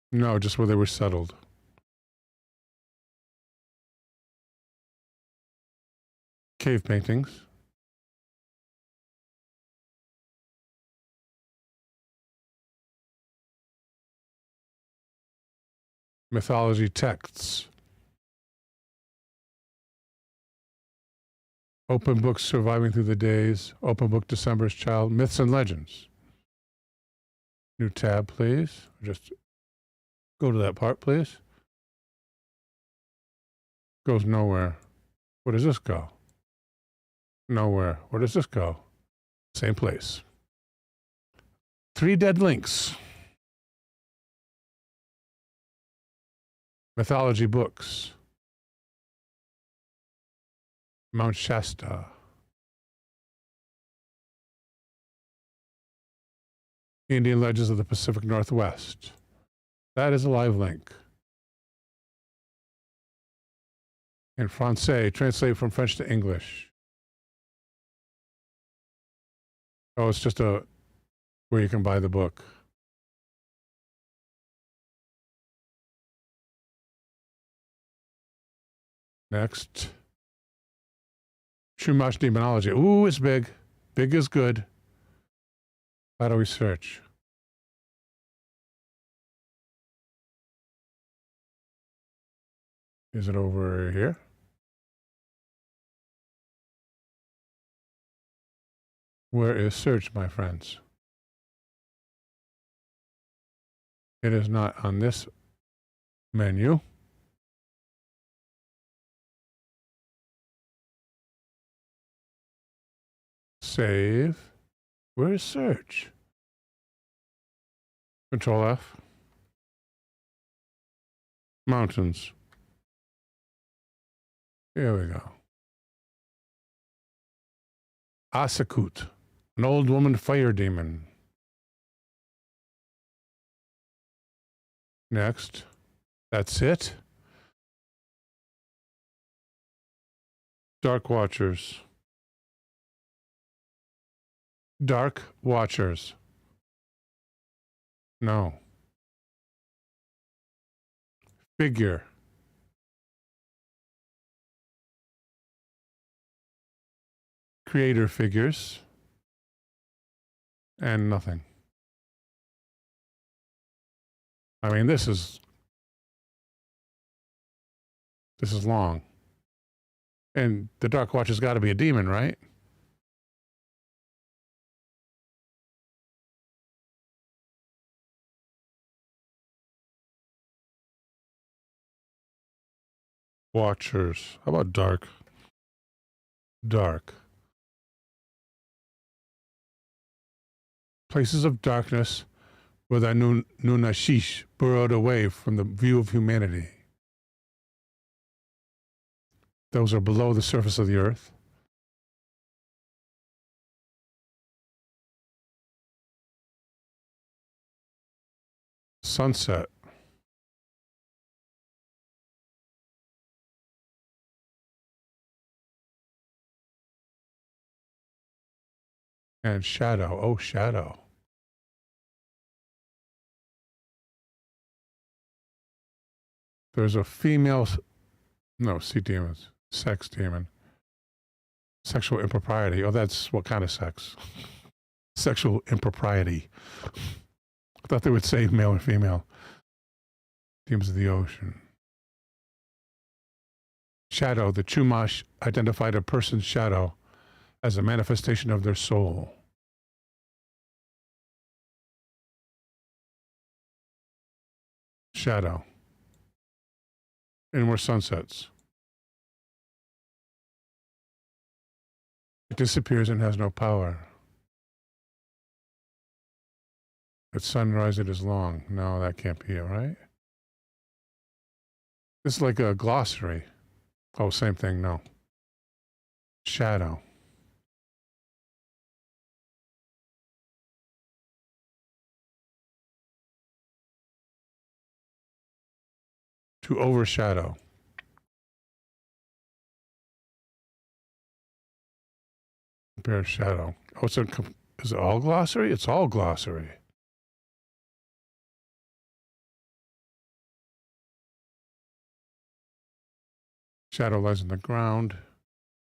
[SPEAKER 1] No, just where they were settled. Cave paintings. Mythology texts. Open Book Surviving Through the Days. Open Book December's Child. Myths and Legends. New tab, please. Just go to that part, please. Goes nowhere. Where does this go? Nowhere. Where does this go? Same place. 3 dead links. Mythology books. Mount Shasta. Indian Legends of the Pacific Northwest. That is a live link. In Francais, translate from French to English. Oh, it's just where you can buy the book. Next. Chumash Demonology. Ooh, it's big. Big is good. How do we search? Is it over here? Where is search, my friends? It is not on this menu. Save. Where is search? Control F. Mountains. Here we go. Asakut, an old woman fire demon. Next. That's it. Dark Watchers. Dark Watchers. No. Figure. Creator figures. And nothing. I mean, this is long. And the Dark Watcher's got to be a demon, right? Watchers. How about dark? Dark. Places of darkness where the Nunashish burrowed away from the view of humanity. Those are below the surface of the earth. Sunset. And shadow. Oh, shadow. There's a female, no, sea demons, sex demon. Sexual impropriety. Oh, that's what kind of sex? Sexual impropriety. I thought they would say male or female. Demons of the ocean. Shadow. The Chumash identified a person's shadow as a manifestation of their soul. Shadow. And more sunsets. It disappears and has no power. At sunrise it is long. No, that can't be it, right? This is like a glossary. Oh, same thing, no. Shadow. To overshadow. Compare shadow. Oh, so is it all glossary? It's all glossary. Shadow lies in the ground.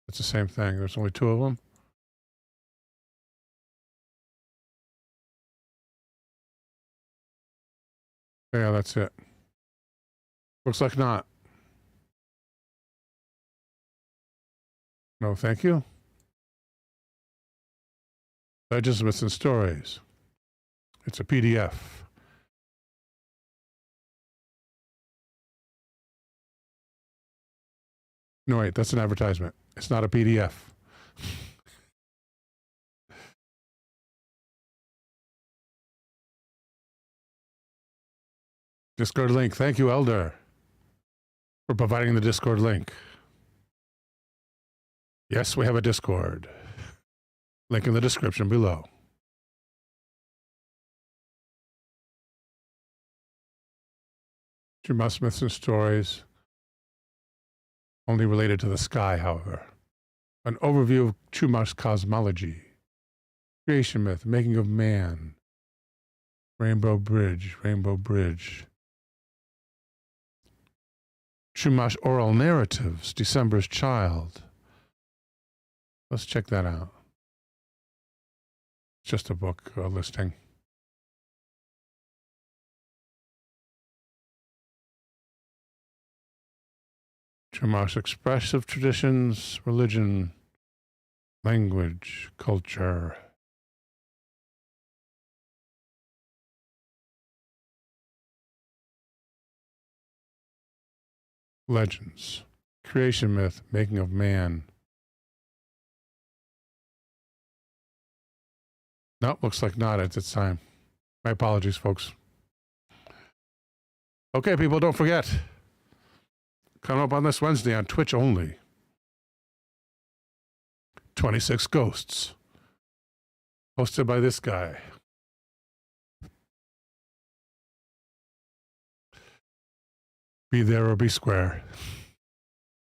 [SPEAKER 1] It's the same thing. There's only 2 of them. Yeah, that's it. Looks like not. No, thank you. Legends, Myths, and Stories. It's a PDF. No, wait, that's an advertisement. It's not a PDF. Discord link. Thank you, Elder, for providing the Discord link. Yes, we have a Discord. Link in the description below. Chumash Myths and Stories. Only related to the sky, however. An overview of Chumash cosmology. Creation myth, making of man. Rainbow Bridge, Rainbow Bridge. Chumash oral narratives, December's Child. Let's check that out. It's just a book listing. Chumash expressive traditions, religion, language, culture. Legends, creation myth, making of man. Nope, looks like not at this time. My apologies, folks. Okay, people, don't forget. Come up on this Wednesday on Twitch only. 26 Ghosts. Hosted by this guy. Be there or be square.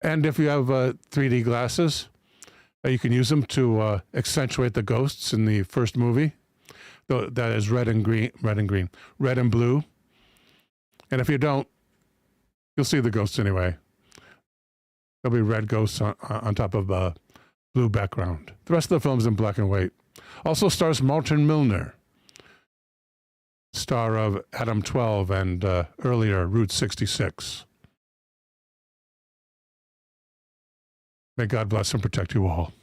[SPEAKER 1] And if you have 3D glasses, you can use them to accentuate the ghosts in the first movie. That is red and blue. And if you don't, you'll see the ghosts anyway. There'll be red ghosts on top of a blue background. The rest of the film's in black and white. Also stars Martin Milner, star of Adam 12 and earlier Route 66. May God bless and protect you all.